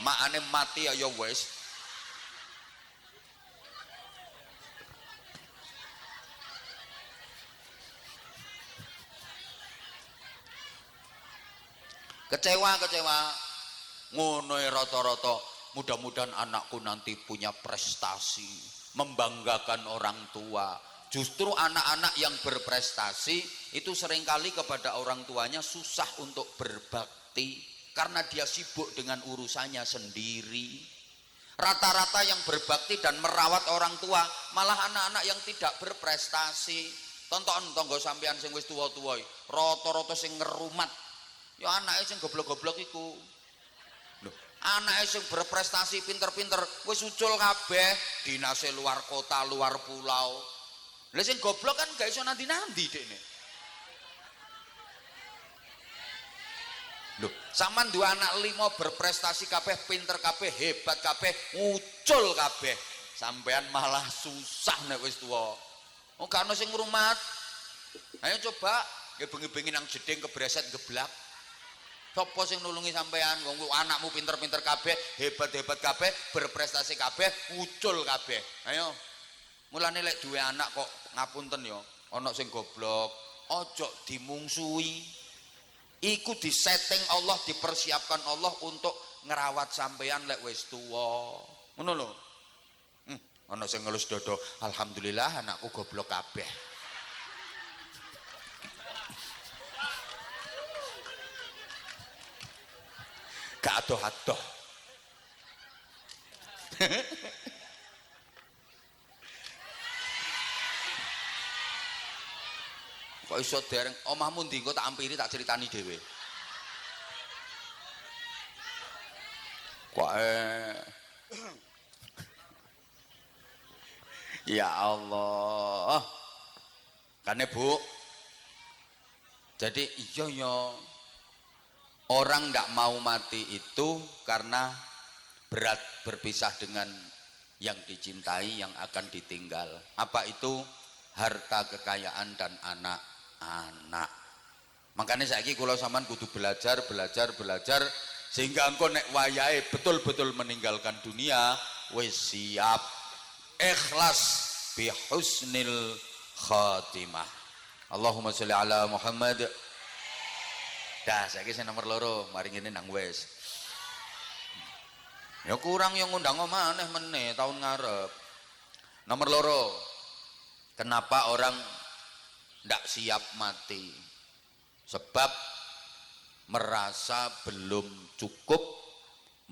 Speaker 1: Makane mati ya wis. Kecewa ngono rata-rata. Mudah-mudahan anakku nanti punya prestasi, membanggakan orang tua. Justru anak-anak yang berprestasi itu seringkali kepada orang tuanya susah untuk berbakti karena dia sibuk dengan urusannya sendiri. Rata-rata yang berbakti dan merawat orang tua malah anak-anak yang tidak berprestasi. Tonton tonggo sampean sing wis tuwa-tuwa, rata-rata sing ngerumat ya anake sing goblok-goblok iku. Lho, anake sing berprestasi pinter-pinter wis ucul kabeh, dinase luar kota, luar pulau. Lah sing goblok kan gak iso nanti-nanti dekne. Lho, sampean duwe anak 5 berprestasi kabeh, pinter kabeh, hebat kabeh, ucul kabeh. Sampean malah susah nek wis tuwa. Oh, gak ono sing ngrumat. Ayo coba nggih bengi-bengi nang jeding kebreset geblak. Sopo sing nulungi sampean? Wong anakmu pinter-pinter kabeh, hebat-hebat kabeh, berprestasi kabeh, ucul kabeh. Ayo. Mulane lek duwe anak kok ngapunten ya, ana sing goblok, ojo dimungsuhi. Iku disetting Allah, dipersiapkan Allah untuk ngerawat sampean lek wis tuwa. Ngono lho. Ana sing ngelus dodo, alhamdulillah anakku goblok kabeh. Gak adoh-adoh. Kok iso dereng omahmu ndi kok tak ampiri tak ceritani dhewe. Kok ya Allah. Kane Bu. Jadi iya ya. Orang nggak mau mati itu karena berat berpisah dengan yang dicintai, yang akan ditinggal. Apa itu? Harta, kekayaan, dan anak-anak. Makanya saiki kula sampean kudu belajar sehingga engko nek wayahe betul-betul meninggalkan dunia wis siap, ikhlas bi husnil khatimah. Allahumma sholli ala Muhammad. Dah saiki sing nomor 2, mari ngene nang wis. Ya kurang yang ngundang maneh meneh tahun ngarep. Nomor 2. Kenapa orang ndak siap mati? Sebab merasa belum cukup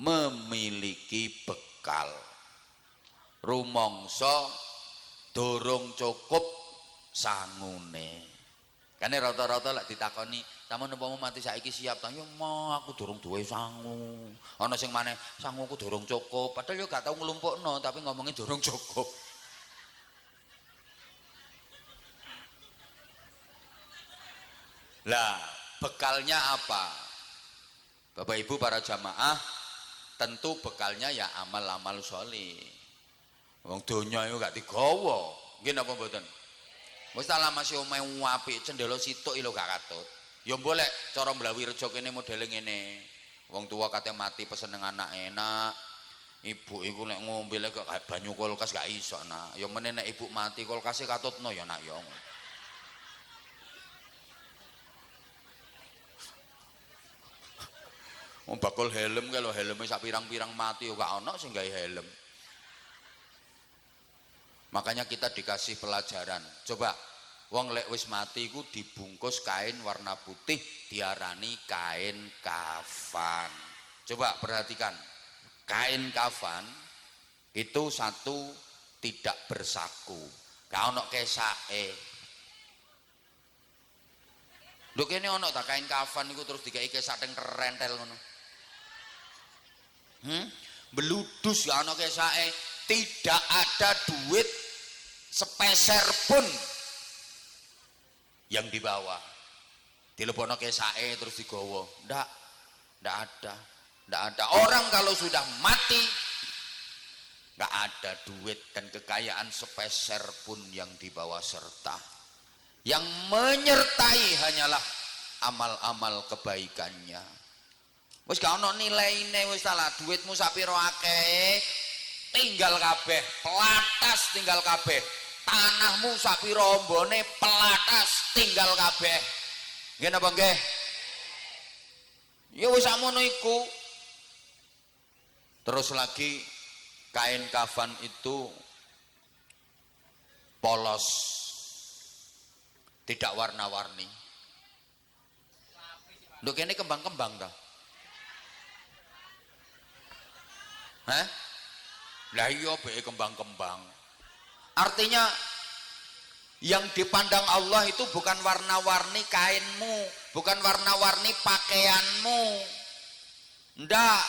Speaker 1: memiliki bekal. Rumangsa dorong cukup sangune. Kane rata-rata lek ditakoni, "Sampeyan umpama mati saiki siap ta?" "Ya mah aku durung duwe sangu." Ana sing maneh, "Sanguku durung cukup." Padahal yo gak tau nglumpukno, tapi ngomongin durung cukup. Lah, bekalnya apa? Bapak Ibu para jamaah, tentu bekalnya ya amal-amal sholih. Wong donya itu gak digawa, nggih napa mboten? Wis tak masih omahe apik cendela situk lho gak katut. Ya boleh cara Mlawi Rejo kene modele ngene. Wong tua kate mati pesen nang anak enak. Ibu iku nek ngombe lek gak banyu kulkas gak iso nak. Ya meneh nek ibu mati kulkase katutno ya nak ya. Wong bakul helm kae lho, helme sak pirang-pirang mati gak ana sing gawe helm. Makanya kita dikasih pelajaran. Coba wong lek wis mati iku dibungkus kain warna putih diarani kain kafan. Coba perhatikan. Kain kafan itu satu tidak bersaku. Gak ono kesake. Lho kene ono ta kain kafan iku terus dikai kesak teng rentel ngono. Beludus gak ono kesake. Tidak ada duit sepeser pun yang dibawa. Dilebono kesake terus digawa. Ndak ada. Ndak ada. Orang kalau sudah mati nggak ada duit dan kekayaan sepeser pun yang dibawa serta. Yang menyertai hanyalah amal-amal kebaikannya. Wis gak ono nilaine wis salah duitmu sak pira akeh tinggal kabeh, pelatas tinggal kabeh. Tanahmu sak pira ombone pelatas tinggal kabeh. Nggih napa nggih? Ya wis sakmono iku. Terus lagi kain kafan itu polos, tidak warna-warni. Nduk kene kembang-kembang ta? Hah? Lah iya be kembang-kembang. Artinya yang dipandang Allah itu bukan warna-warni kainmu, bukan warna-warni pakaianmu. Ndak.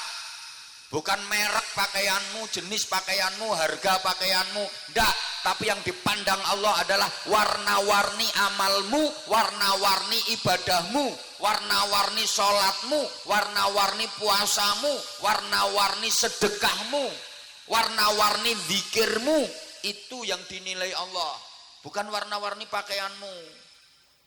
Speaker 1: Bukan merek pakaianmu, jenis pakaianmu, harga pakaianmu, enggak. Tapi yang dipandang Allah adalah warna-warni amalmu, warna-warni ibadahmu, warna-warni sholatmu, warna-warni puasamu, warna-warni sedekahmu, warna-warni zikirmu. Itu yang dinilai Allah, bukan warna-warni pakaianmu.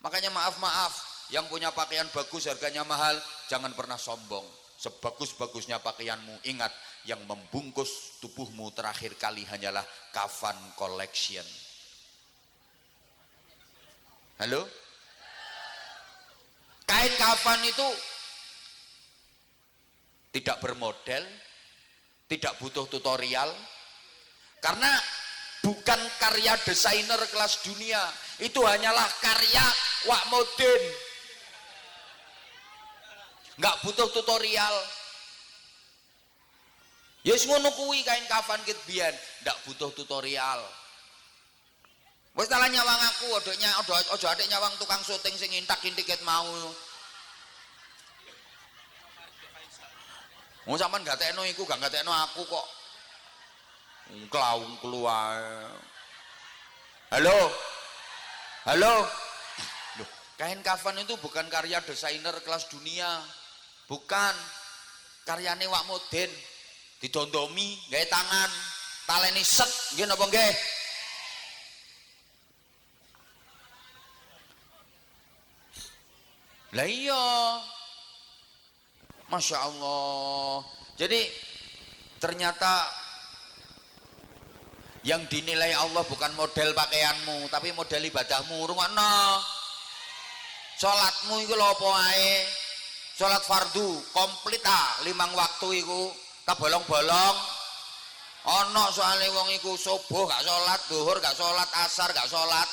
Speaker 1: Makanya maaf, yang punya pakaian bagus harganya mahal, jangan pernah sombong. Sebagus-bagusnya pakaianmu, ingat yang membungkus tubuhmu terakhir kali hanyalah kafan collection. Halo? Kain kafan itu tidak bermodel, tidak butuh tutorial, karena bukan karya desainer kelas dunia, itu hanyalah karya Wak Modin. Nggak butuh tutorial. Yes ngono kuwi kain kafan kit biyen, ndak butuh tutorial. Wis tak nyawang aku, ojo adek nyawang tukang syuting sing intak-intik ket mau. Wong sampean gak tekno iku, gak tekno aku kok. Klaung keluar. Halo. Halo. Loh, kain kafan itu bukan karya desainer kelas dunia. Bukan karyane Wak Modin, didondomi gawe tangan, taleni set, nggih napa nggih? Lah iya. Masya Allah. Jadi ternyata yang dinilai Allah bukan model pakaianmu, tapi model ibadahmu. Rungokno. Salatmu iku lho apa ae? Sholat fardu komplit limang waktu iku kebolong-bolong. Ono soalnya wong iku subuh gak sholat, duhur gak sholat, asar gak sholat.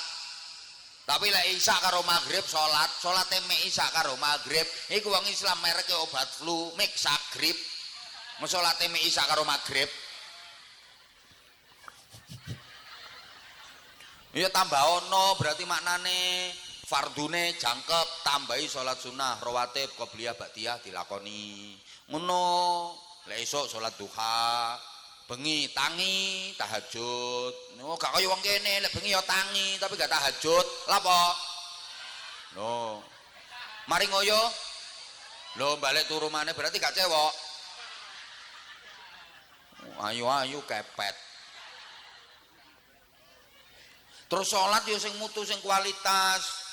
Speaker 1: Tapi lek isya karo maghrib sholat, sholat mek isya karo maghrib. Iku wong Islam mereknya obat flu, Mixagrip. Sholat mek isya karo maghrib. Iya tambah ono berarti maknane fardune jangkep, tambahi sholat sunnah rawatib qobliyah ba'diyah dilakoni ngono. Lek esuk sholat duha, bengi tangi tahajud. No gak kaya wong kene lek bengi ya tangi tapi gak tahajud. Lha apa? No. Mari ngoyo. Lho balik turu maneh berarti gak cewek. Ayu kepet. Terus sholat yo sing mutu sing kualitas.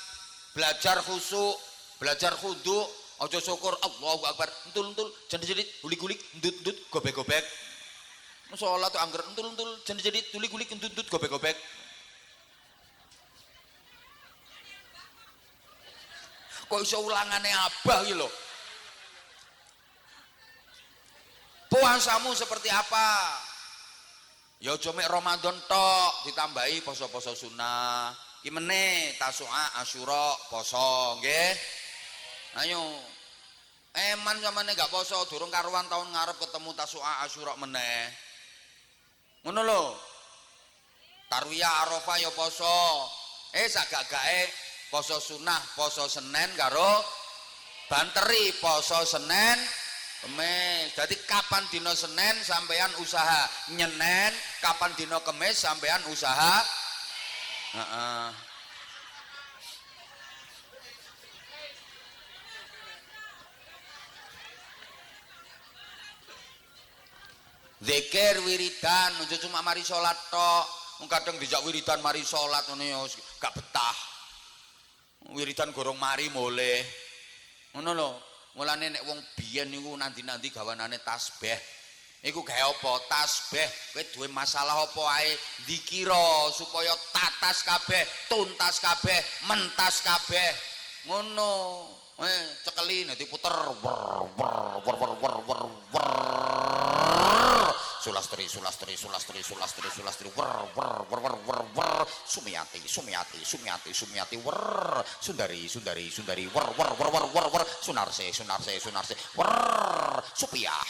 Speaker 1: Belajar khusyuk, belajar khudu, aja syukur Allahu Akbar. Entul-entul, jendit-jendit, gulik-gulik, endut-endut, gobek-gobek. Sholat tuh angger entul-entul, jendit-jendit, gulik-gulik, endut-endut, gobek-gobek. Kok iso ulangane abah iki lho. Puasamu seperti apa? Ya aja mek Ramadan tok, ditambahi poso-poso sunah. Ki meneh Tasu'a, Asyura, poso, nggih. Ayo. Eman samane gak poso durung karuan tahun ngarep ketemu Tasu'a, Asyura meneh. Ngono lho. Tarwiyah Arafah ya poso. Sagak-gake poso sunah, poso Senin karo banteri poso Senin Kemis. Jadi kapan dino Senin sampean usaha nyenen, kapan dino Kemis sampean usaha zikir wiridan, ojo cuma mari salat tok. Kadang dijak wiridan mari salat ngono ya gak betah. Wiridan gorong mari mulih. Ngono lho. Mulane nek wong biyen niku nanti-nanti gawanane tasbih. Iku gawe apa? Tasbih. Kowe duwe masalah apa ae dikira supaya tatas kabeh, tuntas kabeh, mentas kabeh. Ngono. Cekeli nek diputer Sulastri Sumiati Sundari Sunarse Supiah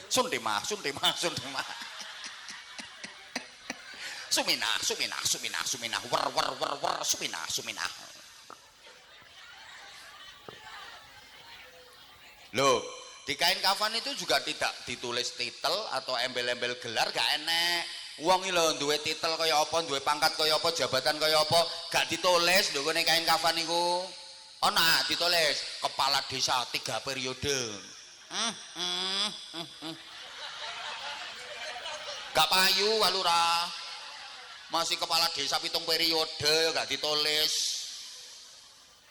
Speaker 1: Sundima Sumina Sumina Loh, di kain kafan itu juga tidak ditulis titel atau embel-embel gelar, gak enek. Wong iki lho duwe titel kaya apa, duwe pangkat kaya apa, jabatan kaya apa, gak ditulis lho ngene kain kafan niku. Ana ditulis kepala desa 3 periode. Gak payu walura. Masih kepala desa 7 periode gak ditulis.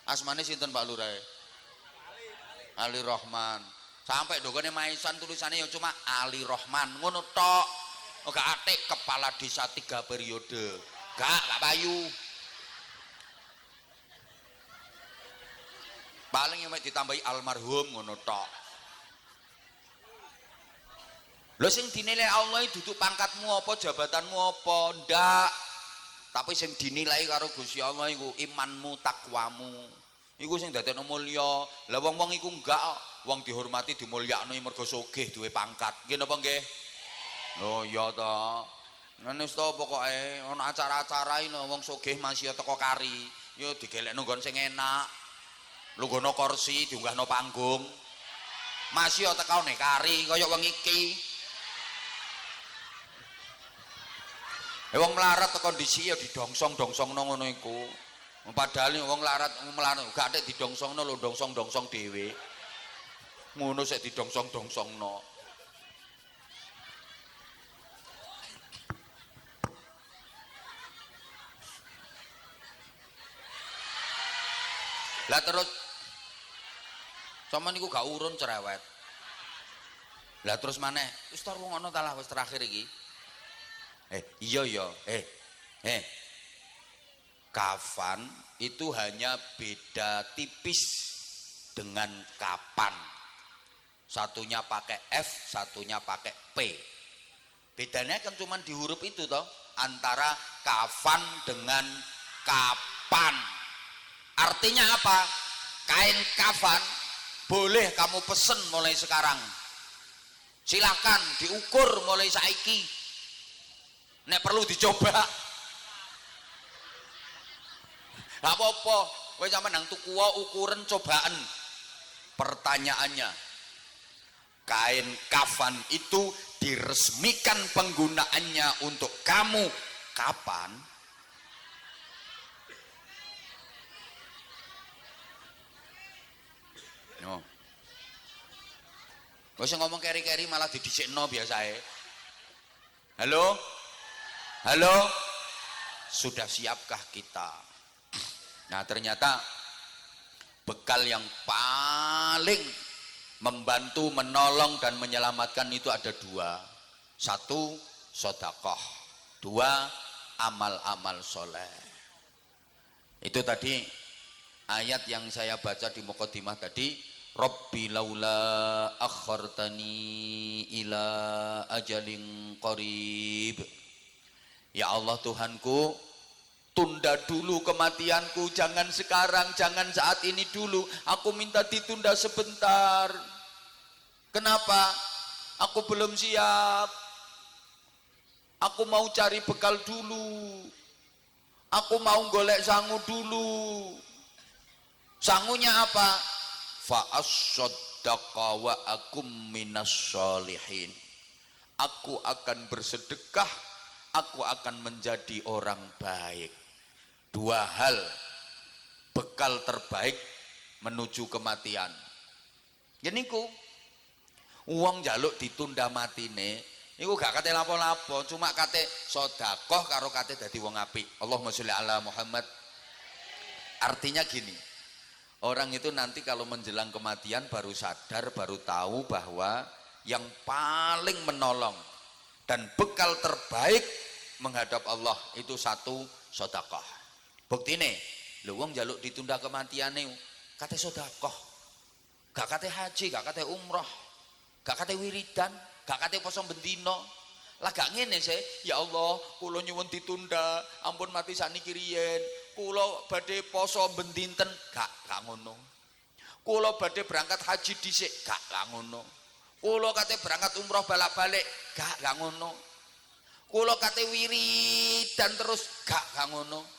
Speaker 1: Asmane sinten Pak Lurah? Ali Rahman. Sampai dogone maisan tulisannya ya cuma Ali Rahman ngono tok. Gak atik kepala desa 3 periode. Gak payu. Paling yang ditambahi almarhum ngono tok. Lho sing dinilai Allah itu duduk pangkatmu apa, jabatanmu apa, ndak. Tapi sing dinilai karo Gusti Allah iku imanmu, takwamu. Iku sing dadekno mulya. Lah wong-wong iku enggak, wong dihormati dimulyakno mergo sugih duwe pangkat. Nggih napa nggih? Oh iya to. Ngene to pokoke ana acara-acara ino wong sugih masih teko kari. Yo digelekno nggon sing enak. Lungguhno kursi, diunggahno panggung. Masih tekone kari kaya wong iki. Wong melarat teko kondisi ya didongsong-dongsongno ngono iku. Padahal wong melarat gak atik didongsongno lho, dongsong-dongsong dhewe. Ngono sik didongsong-dongsongno. Lah terus sama niku gak urun cerewet. Lah terus maneh, wis tar wong ana ta lah wis terakhir iki. Iya. Kafan itu hanya beda tipis dengan kapan. Satunya pakai F, satunya pakai P. Bedanya kan cuma di huruf itu toh, antara kafan dengan kapan. Artinya apa? Kain kafan boleh kamu pesen mulai sekarang. Silakan diukur mulai saiki. Nek perlu dicoba. Gak apa-apa, kowe sampe nang tuku ukuran cobaan. Pertanyaannya, kain kafan itu diresmikan penggunaannya untuk kamu kapan? No. Gak usah ngomong keri-keri malah didhisikno biasae. Halo? Halo? Sudah siapkah kita? Nah, ternyata bekal yang paling membantu, menolong dan menyelamatkan itu ada dua. Satu, sedekah. Dua, amal-amal soleh. Itu tadi ayat yang saya baca di mukadimah tadi, Rabbi laula akhartani ila ajalin qarib. Ya Allah Tuhanku, tunda dulu kematianku, jangan sekarang, jangan saat ini dulu, aku minta ditunda sebentar. Kenapa? Aku belum siap, aku mau cari bekal dulu, aku mau golek sangu dulu. Sangunya apa? Fa'as-saddaqa wa akum minas sholihin. Aku akan bersedekah, aku akan menjadi orang baik. Dua hal bekal terbaik menuju kematian. Jeniku uang jaluk ditunda matine niku gak kate lapo-lapo, cuma kate sedekah karo kate dadi wong apik. Allahumma sholli ala Muhammad. Artinya gini, orang itu nanti kalau menjelang kematian baru sadar, baru tahu bahwa yang paling menolong dan bekal terbaik menghadap Allah itu satu, sedekah. Buktine lho wong njaluk ditunda kematiane kate sedekah, gak kate haji, gak kate umroh, gak kate wiridan, gak kate poso bendina. Lah gak ngene sih, ya Allah kula nyuwun ditunda, ampun mati sakniki riyen, kula badhe poso ben dinten, gak ngono. Kula badhe berangkat haji dhisik, gak ngono. Kula kate berangkat umroh balak-balik, gak ngono. Kula kate wiridan terus, gak ngono.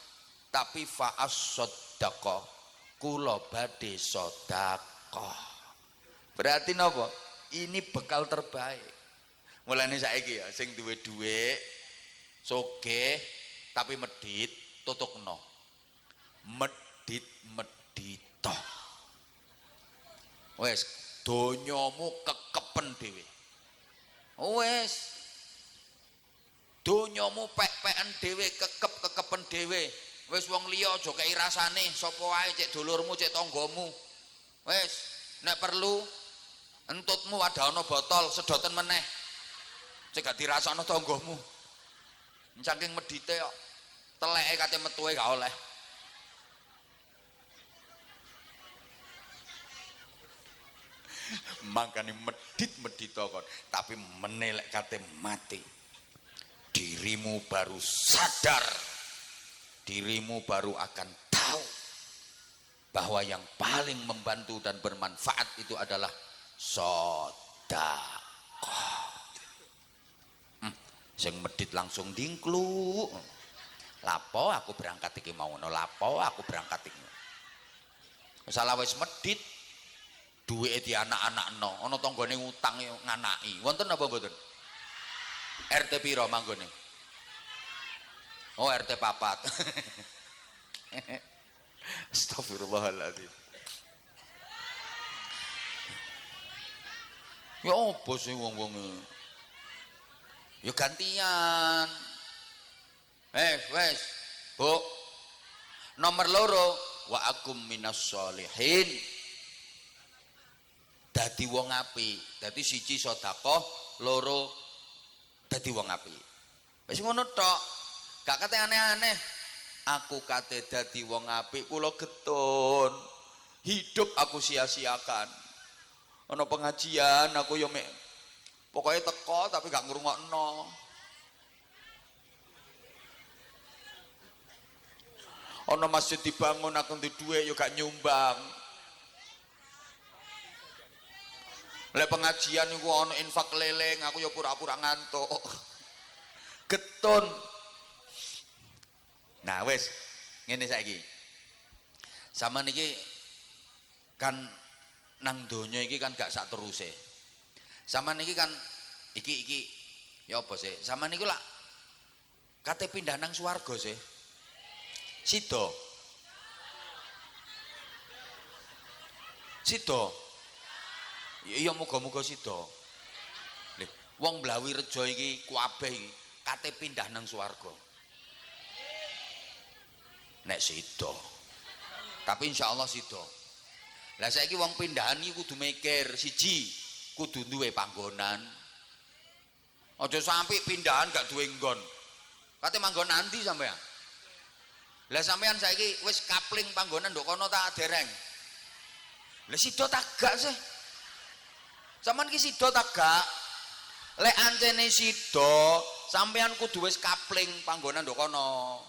Speaker 1: Tapi fa'as-saddaqa, kula badhe sedekah. Berarti napa? Ini bekal terbaik. Mulane saiki ya sing duwe dhuwit sugih tapi medhit tutukno. Medhit-medhito. Wes donyamu kekepen dhewe. Wes donyamu pek-peken dhewe, kekepen dhewe. Wes wong liya aja kei rasane, sapa wae cek dulurmu, cek tanggamu. Wes nek perlu entutmu ada ana botol sedoten meneh. Cek gak dirasakno tanggamu. Saking medhite kok teleke kate metuhe gak oleh. Makane medhit-medhito kon, tapi menelek kate mati. Dirimu baru sadar, dirimu baru akan tahu bahwa yang paling membantu dan bermanfaat itu adalah sedekah. Sing medhit langsung dingklu. Lapo aku berangkat iki mau ngono, lapo aku berangkat iki. Salah wis medhit duwike di anak-anakno, ana tanggane ngutang nganaki. Wonten apa mboten? RT piro manggone? Oh, RT 4. Astagfirullahaladzim. Ya apa sih wong-wong? Ya gantian. Wes, Bu. Nomor loro, wa akum minas sholihin. Dadi wong apik. Dadi siji sedekah, loro dadi wong apik. Wis ngono tok. Gak kate aneh-aneh. Aku kate dadi wong apik, kula getun. Hidup aku sia-siakan. Ana pengajian aku yo mek pokoke teko tapi gak ngrungokno. Ana masjid dibangun aku ndek dhuwit yo gak nyumbang. Lek pengajian niku ana infak leleng aku yo pura-pura ngantuk. Getun. Nah wis ngene saiki. Sama niki kan nang donya iki kan gak sak teruse. Sampeyan iki kan iki ya apa sih? Sampeyan niku lak kate pindah nang swarga sih. Sida. Sida. Iya muga-muga sida. Lho, wong Blawi Rejo iki kabeh iki kate pindah nang swarga. Nek sida. Tapi insyaallah sida. Lah saiki wong pindahan iki kudu mikir, siji, kudu duwe panggonan. Aja sampai pindahan gak duwe nggon. Kate manggon nanti sampean. Lah sampean saiki wis kapling panggonan nduk kono tak dereng. Lah sida tak gak sih? Sampean ki sida tak gak? Lek ancene sida, sampean kudu wis kapling panggonan nduk kono.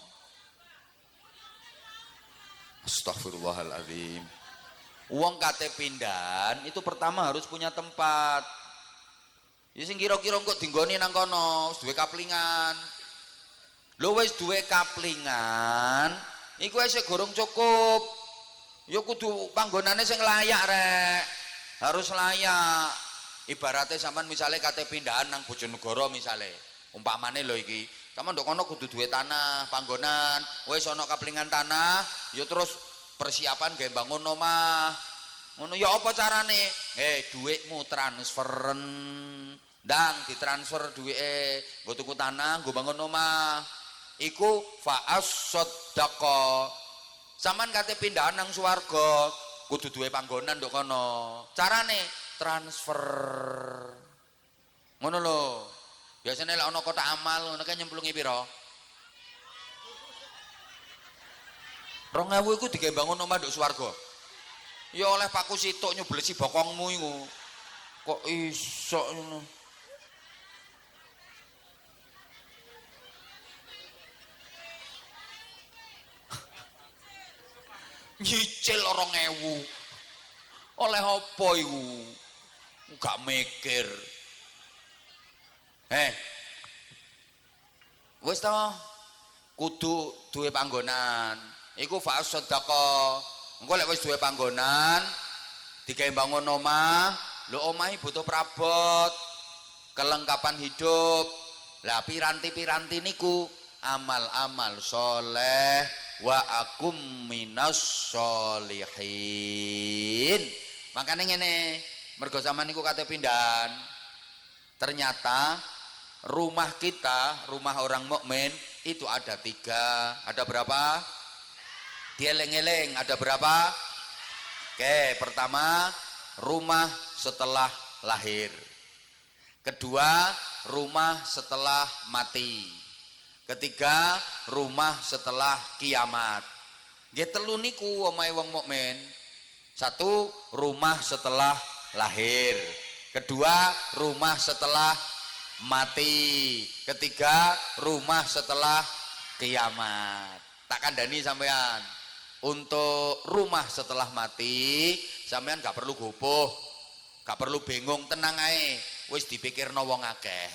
Speaker 1: Astagfirullahaladzim. Uang kate pindahan itu pertama harus punya tempat. Ya sing kira-kira kok dinggoni nang kono, wis duwe kaplingan. Lho wis duwe kaplingan, iku wis gorong cukup. Ya kudu panggonane sing layak rek. Harus layak. Ibaratnya sampean misalnya kate pindahan nang Bojonegoro misale. Umpamane lho iki, sampean ndok kono kudu duwe tanah, panggonan, wis ana kaplingan tanah, ya terus persiapan gawe bangun omah. Ngono ya apa carane? Dhuwitmu transferen. Ndang ditransfer duwike, nggo tuku tanah, nggo bangun omah. Iku fa'as-saddaqa. Saman kate pindahan nang swarga, kudu duwe panggonan nduk kono. Carane transfer. Ngono lho. Biasane lek ana kotak amal ngono kan nyemplungi pira? 2000 iku digawe bangun omah nduk swarga. Ya oleh paku situk nyublesi bokongmu iku. Kok iso ngono? Nyicil 2000. Oleh apa iku? Gak mikir. Wis to, kudu duwe panggonan. Iku fa'as-saddaqa. Engko lek wis duwe panggonan, digawe bangun omah, lho omahe butuh prabot, kelengkapan hidup. Lah piranti-piranti niku amal-amal soleh wa akum minas solihin. Makanya ngene, mergo zaman niku kate pindahan. Ternyata rumah kita, rumah orang mukmin itu ada 3. Ada berapa? Dieling-eling, ada berapa? Oke, pertama rumah setelah lahir. Kedua, rumah setelah mati. Ketiga, rumah setelah kiamat. Nggih telu niku omahe wong mukmin. 1, rumah setelah lahir. Kedua, rumah setelah mati. Ketiga, rumah setelah kiamat. Tak kandhani sampean. Untuk rumah setelah mati, sampean gak perlu gopoh, gak perlu bingung, tenang ae. Wis dipikirno wong akeh.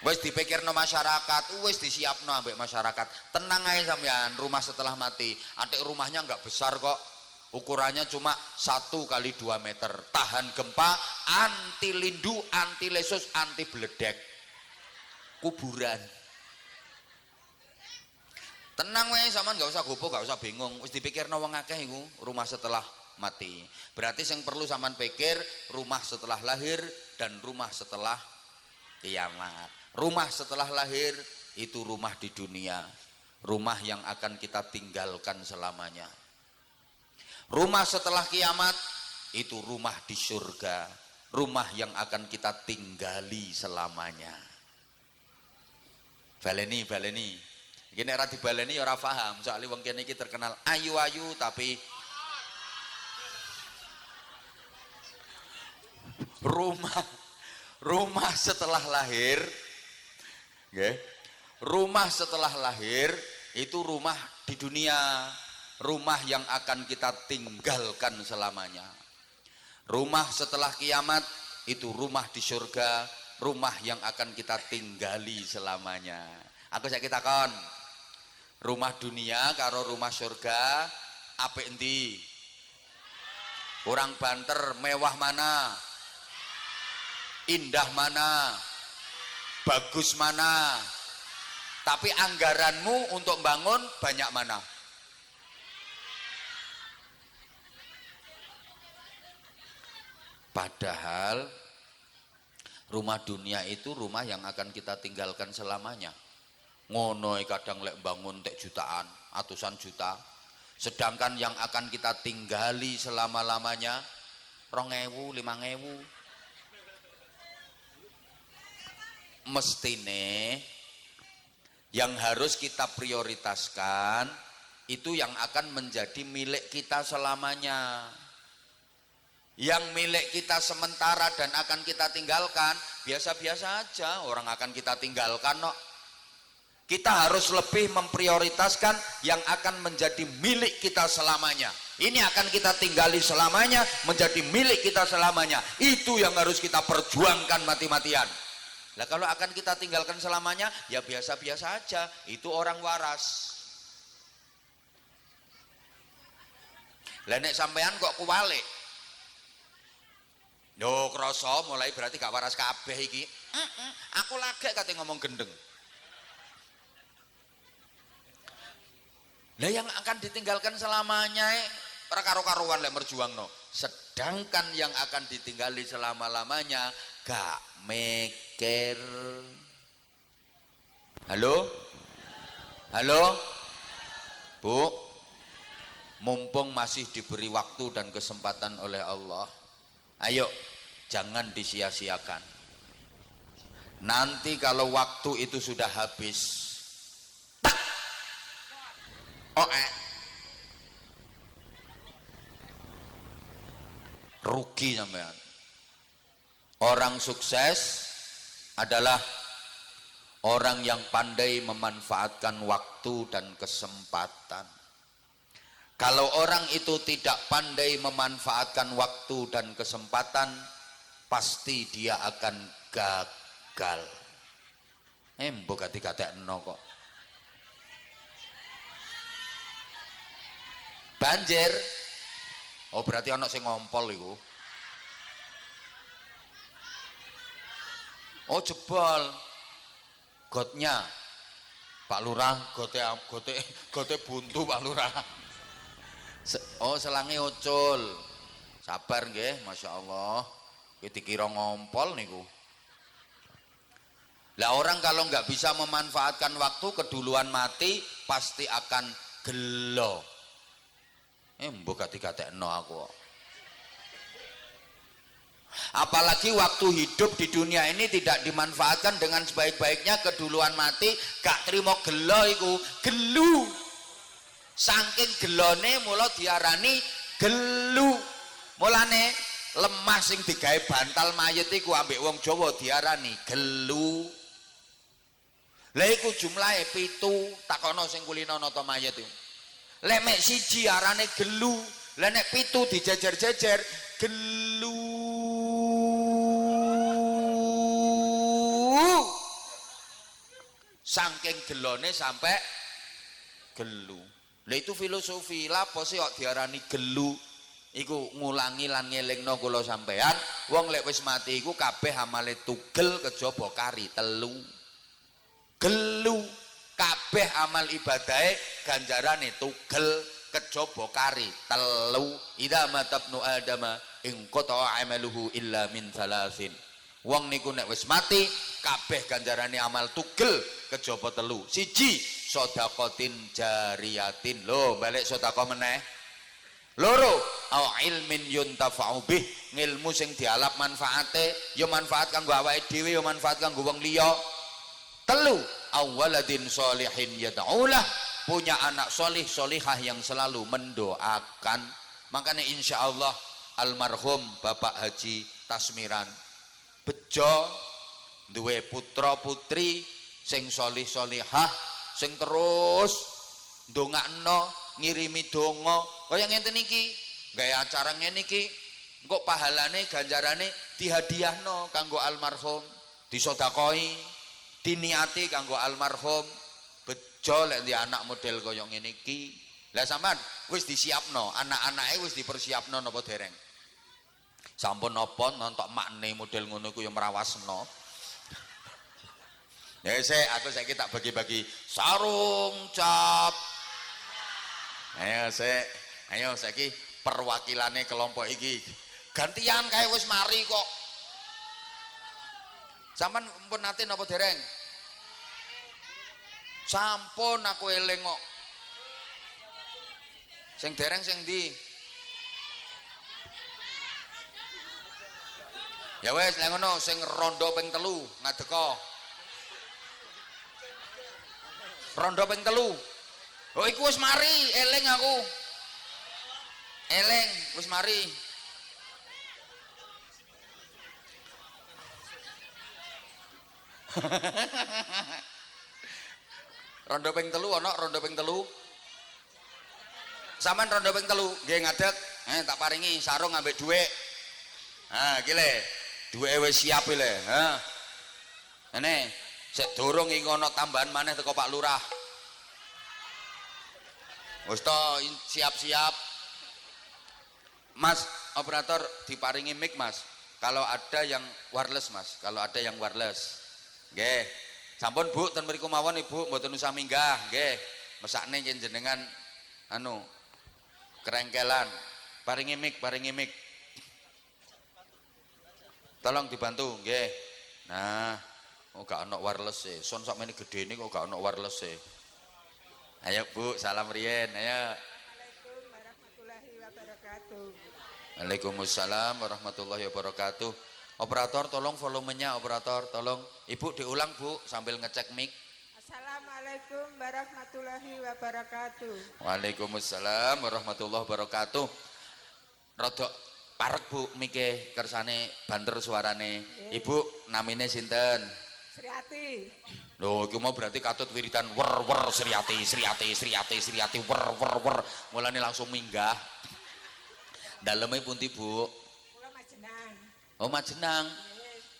Speaker 1: Wis dipikirno masyarakat, wis disiapno ambek masyarakat. Tenang ae sampean, rumah setelah mati. Atik rumahnya enggak besar kok. Ukurannya cuma 1 kali 2 meter. Tahan gempa, anti lindu, anti lesus, anti beledek. Kuburan. Tenang wae sampean enggak usah gopoh, enggak usah bingung. Wis dipikirno wong akeh iku, rumah setelah mati. Berarti yang perlu sampean pikir rumah setelah lahir dan rumah setelah kiamat. Rumah setelah lahir itu rumah di dunia, rumah yang akan kita tinggalkan selamanya. Rumah setelah kiamat itu rumah di surga, rumah yang akan kita tinggali selamanya. Baleni. Gini ora dibaleni ora paham, soalnya wong kene iki terkenal ayu-ayu tapi rumah setelah lahir, okay. Rumah setelah lahir itu rumah di dunia, rumah yang akan kita tinggalkan selamanya. Rumah setelah kiamat itu rumah di surga, rumah yang akan kita tinggali selamanya. Aku saiki takon, rumah dunia karo rumah surga apik endi? Kurang banter, mewah mana? Indah mana? Bagus mana? Tapi anggaranmu untuk bangun banyak mana? Padahal rumah dunia itu rumah yang akan kita tinggalkan selamanya. Ngono kadang lek bangun tek jutaan, atusan juta. Sedangkan yang akan kita tinggali selama-lamanya 2.000, 5.000. Mestine yang harus kita prioritaskan itu yang akan menjadi milik kita selamanya. Yang milik kita sementara dan akan kita tinggalkan biasa-biasa aja, orang akan kita tinggalkan no. Kita harus lebih memprioritaskan yang akan menjadi milik kita selamanya. Ini akan kita tinggali selamanya, menjadi milik kita selamanya. Itu yang harus kita perjuangkan mati-matian. Nah kalau akan kita tinggalkan selamanya, ya biasa-biasa aja. Itu orang waras. Lah nek sampean kok kuwalik. Yo krasa mulai berarti gak waras kabeh iki. Aku lagi kate ngomong gendeng. Lah yang akan ditinggalkan selamanya ora karo-karuan lek merjuangno. Sedangkan yang akan ditinggali selama-lamanya gak mikir. Halo? Halo? Bu? Mumpung masih diberi waktu dan kesempatan oleh Allah, ayo jangan disia-siakan. Nanti kalau waktu itu sudah habis, tak, rugi sampean. Orang sukses adalah orang yang pandai memanfaatkan waktu dan kesempatan. Kalau orang itu tidak pandai memanfaatkan waktu dan kesempatan, pasti dia akan gagal. Mbok kate-katekno kok. Banjir. Oh berarti ana sing ngompol iku. Oh jebol. Gotnya Pak Lurah, gote buntu Pak Lurah. Oh selange ucul. Sabar nggih, Masya Allah. Kowe dikira ngompol niku. Lah orang kalau nggak bisa memanfaatkan waktu, keduluan mati pasti akan gelo. Mbok kate-katekno aku. Apalagi waktu hidup di dunia ini tidak dimanfaatkan dengan sebaik-baiknya, keduluan mati gak trimo gelo iku, gelu. Saking gelone mula diarani gelu. Mulane lemah sing digawe bantal mayit iku ambek wong Jawa diarani gelu. Lah iku jumlahe 7, takono sing kulino nata mayit iku. Lek mek siji arane gelu, lah nek 7 dijejer-jejer gelu. Saking gelone sampai gelu. Lah itu filosofi, lapo sih kok diarani gelu? Iku ngulangi lan ngelingno kula sampean, wong lek wis mati iku kabeh amale tugel kejaba kari telu. Gelu kabeh amal ibadahe ganjarane tugel kejaba kari telu. Idza matabnu adama in qata'a amaluhu illa min salasin. Wong niku nek wis mati kabeh ganjarane amal tugel kejaba telu. Siji sedaqatin jariyatin. Lho balik sedekah meneh. Loro au ilmin yuntafa'u bih, ngilmu sing dialap manfaate, ya manfaat kanggo awake dhewe, ya manfaat kanggo wong liya. Telu awaladin sholihin yad'ulah, punya anak solih solihah yang selalu mendoakan. Makanya insya Allah almarhum Bapak Haji Tasmiran bejo duwe putra putri sing solih solihah, sing terus ndongakno ngirimi donga kaya ngenten iki, gawe acara ngene iki engko pahalane ganjarane dihadiahno kanggo almarhum, disedakahi, diniati kanggo almarhum. Bejo lek di anak model kaya ngene iki. Lah sampean wis disiapno, anak-anake wis dipersiapno napa dereng? Sampun napa nontok makne model ngono iku ya mrawasna. Ya aku saiki tak bagi-bagi sarung cap. Ayo saiki perwakilane kelompok iki. Gantian kae wis mari kok. Sampeyan pun nate napa dereng? Sampun aku eling kok. Sing dereng sing ndi? Ya wes lek ngono sing rondo ping 3 ngadeka. Rondo ping 3. Oh iku wis mari, eling aku. Eling wis mari. Rondo ping 3 ana, rondo ping 3. Saman rondo ping 3 nggih ngadeg. Tak paringi sarung ambek dhuwit. Ha iki le. Dhuwite wis siap le. Ha. Ngene, sik durung iki ana tambahan maneh teko Pak Lurah. Wis to siap-siap. Mas operator diparingi mic Mas. Kalau ada yang wireless Mas, kalau ada yang wireless. Nggih. Sampun Bu ten mriku mawon Ibu mboten usah minggah, nggih. Mesakne jenengan anu kerengkelan. Paringi mic, paringi mic. Tolong dibantu, nggih. Nah, gak ana wireless e. Son sakmene gedene kok gak ana wireless e. Ayo Bu, salam riyen, ayo.
Speaker 2: Assalamualaikum warahmatullahi wabarakatuh.
Speaker 1: Waalaikumsalam warahmatullahi wabarakatuh. Operator tolong volumenya, operator tolong. Ibu diulang Bu sambil ngecek mic.
Speaker 2: Assalamualaikum warahmatullahi wabarakatuh.
Speaker 1: Waalaikumsalam warahmatullahi wabarakatuh. Rodok parek Bu mike kersane banter suarane. Ibu namine sinten?
Speaker 2: Sriati.
Speaker 1: Loh, iki mau berarti katut wiridan wer Sriati wer. Mulane langsung minggah. Daleme pundi Bu?
Speaker 2: Kula Majenang.
Speaker 1: Oh Majenang.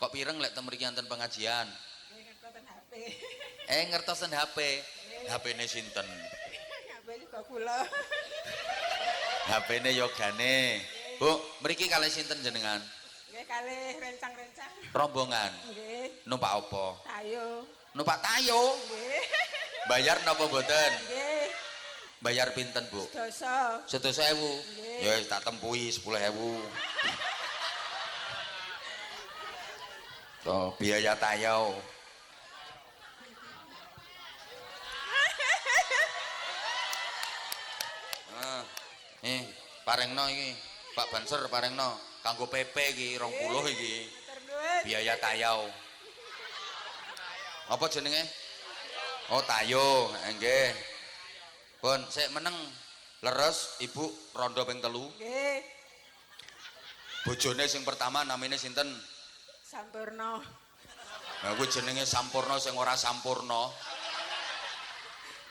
Speaker 1: Kok pireng lek temriki enten pengajian?
Speaker 2: Ngertosen HP.
Speaker 1: Ngertosen HP. HP-ne sinten?
Speaker 2: HP juga kula.
Speaker 1: HP-ne yogane. Bu, mriki kalih sinten jenengan?
Speaker 2: Nggih kalih rencang-rencang.
Speaker 1: Rombongan.
Speaker 2: Nggih.
Speaker 1: Numpak apa?
Speaker 2: Tayo.
Speaker 1: Numpak tayo.
Speaker 2: Nggih.
Speaker 1: Bayar napa mboten?
Speaker 2: Nggih.
Speaker 1: Bayar pinten, Bu?
Speaker 2: Dosa.
Speaker 1: 100.000.
Speaker 2: Nggih.
Speaker 1: Ya wis tak tempuhi 10.000. So, biaya tayo. Parengno iki, Pak Banser parengno. Kanggo PP iki 20 iki.
Speaker 2: Terduit.
Speaker 1: Biaya tayo. Apa jenenge? Oh, tayo. Nggih. Pun sik meneng leres Ibu rondo ping 3.
Speaker 2: Nggih.
Speaker 1: Bojone sing pertama namine sinten?
Speaker 2: Sampurno.
Speaker 1: Nah, kuwi jenenge Sampurna sing ora sampurna.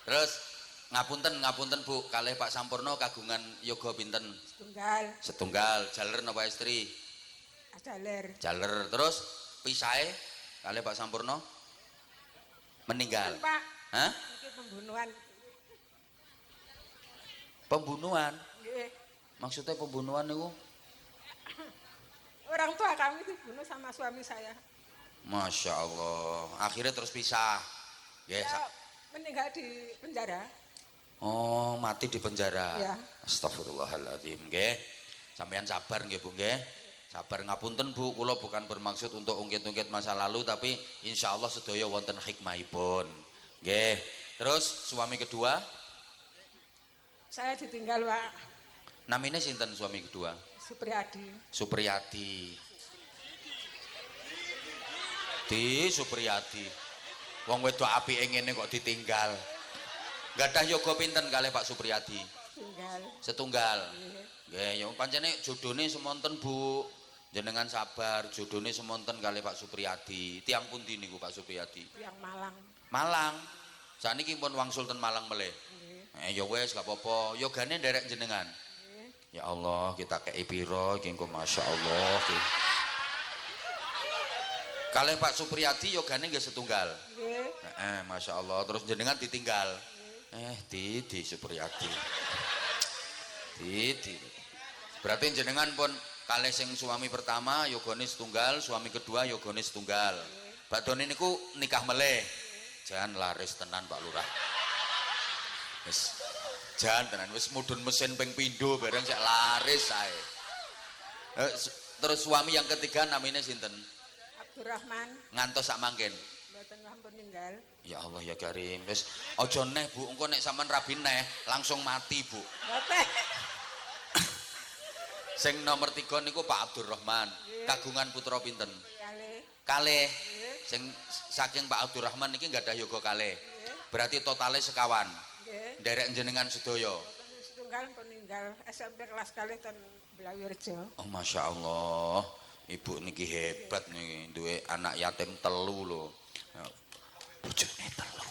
Speaker 1: Terus ngapunten Bu, kalih Pak Sampurna kagungan yoga pinten?
Speaker 2: Setunggal.
Speaker 1: Setunggal. Jaler napa istri?
Speaker 2: Ajaler.
Speaker 1: Jaler. Terus pisahe kalih Pak Sampurna meninggal.
Speaker 2: Pak.
Speaker 1: Hah?
Speaker 2: Iki pembunuhan.
Speaker 1: Pembunuhan?
Speaker 2: Nggih.
Speaker 1: Maksudnya pembunuhan niku?
Speaker 2: Orang tua kami dibunuh sama suami saya.
Speaker 1: Masya Allah. Akhirnya terus pisah. Yes.
Speaker 2: Ya, meninggal di penjara.
Speaker 1: Oh, mati di penjara.
Speaker 2: Ya.
Speaker 1: Astagfirullahaladzim. Nggih. Sampeyan sabar nggih Bu nggih. Sabar ngapunten Bu, kula bukan bermaksud untuk ungkit-ungkit masa lalu tapi insya Allah sedaya wonten hikmahipun. Nggih. Terus suami kedua?
Speaker 2: Saya ditinggal Pak.
Speaker 1: Namanya sinten suami kedua?
Speaker 2: Supriyadi.
Speaker 1: Supriyadi. Di Supriyadi. Wong wedok apike ngene kok ditinggal. Gadah yoga pinten kalih Pak Supriyadi?
Speaker 2: Tinggal.
Speaker 1: Setunggal.
Speaker 2: Nggih.
Speaker 1: Nggih, ya pancene jodhone semonten Bu. Jenengan sabar, jodhone semonten kalih Pak Supriyadi. Tiang pundi niku Pak Supriyadi?
Speaker 2: Yang Malang.
Speaker 1: Malang. Saniki pun wangsul ten Malang melih.
Speaker 2: Nggih.
Speaker 1: Ya wis gak apa-apa. Yogane nderek jenengan.
Speaker 2: Nggih.
Speaker 1: Ya Allah, kita kei piro iki engko masyaallah iki. Kalih Pak Supriyadi yogane nggih setunggal.
Speaker 2: Nggih.
Speaker 1: Masya Allah. Terus jenengan ditinggal. Di Supriyadi. Di. Berarti jenengan pun kalih sing suami pertama yogane setunggal, suami kedua yogane setunggal. Badone niku nikah meleh. Jan laris tenan Pak Lurah. Wis jan tenan wis mudhun mesin ping pindho bareng sak laris sae. Terus suami yang ketiga namanya sinten?
Speaker 2: Abdurrahman.
Speaker 1: Ngantos sak mangken.
Speaker 2: Mboten sampun ninggal.
Speaker 1: Ya Allah ya Karim. Wis aja neh Bu, engko nek sampean rabi neh langsung mati Bu.
Speaker 2: Mboten.
Speaker 1: Sing nomor 3 niku Pak Abdurrahman. Kagungan putra pinten?
Speaker 2: Kalih.
Speaker 1: Kalih. Sing saking Pak Abdurrahman niki gadah yoga kalih. Berarti totale sekawan.
Speaker 2: Nggih.
Speaker 1: Nderek jenengan sedaya.
Speaker 2: Mboten setunggal pun ninggal SMP kelas kalih ten Blawirjo.
Speaker 1: Oh Masya Allah, ibu niki hebat nih, duwe anak yatim telu loh, bojone telu.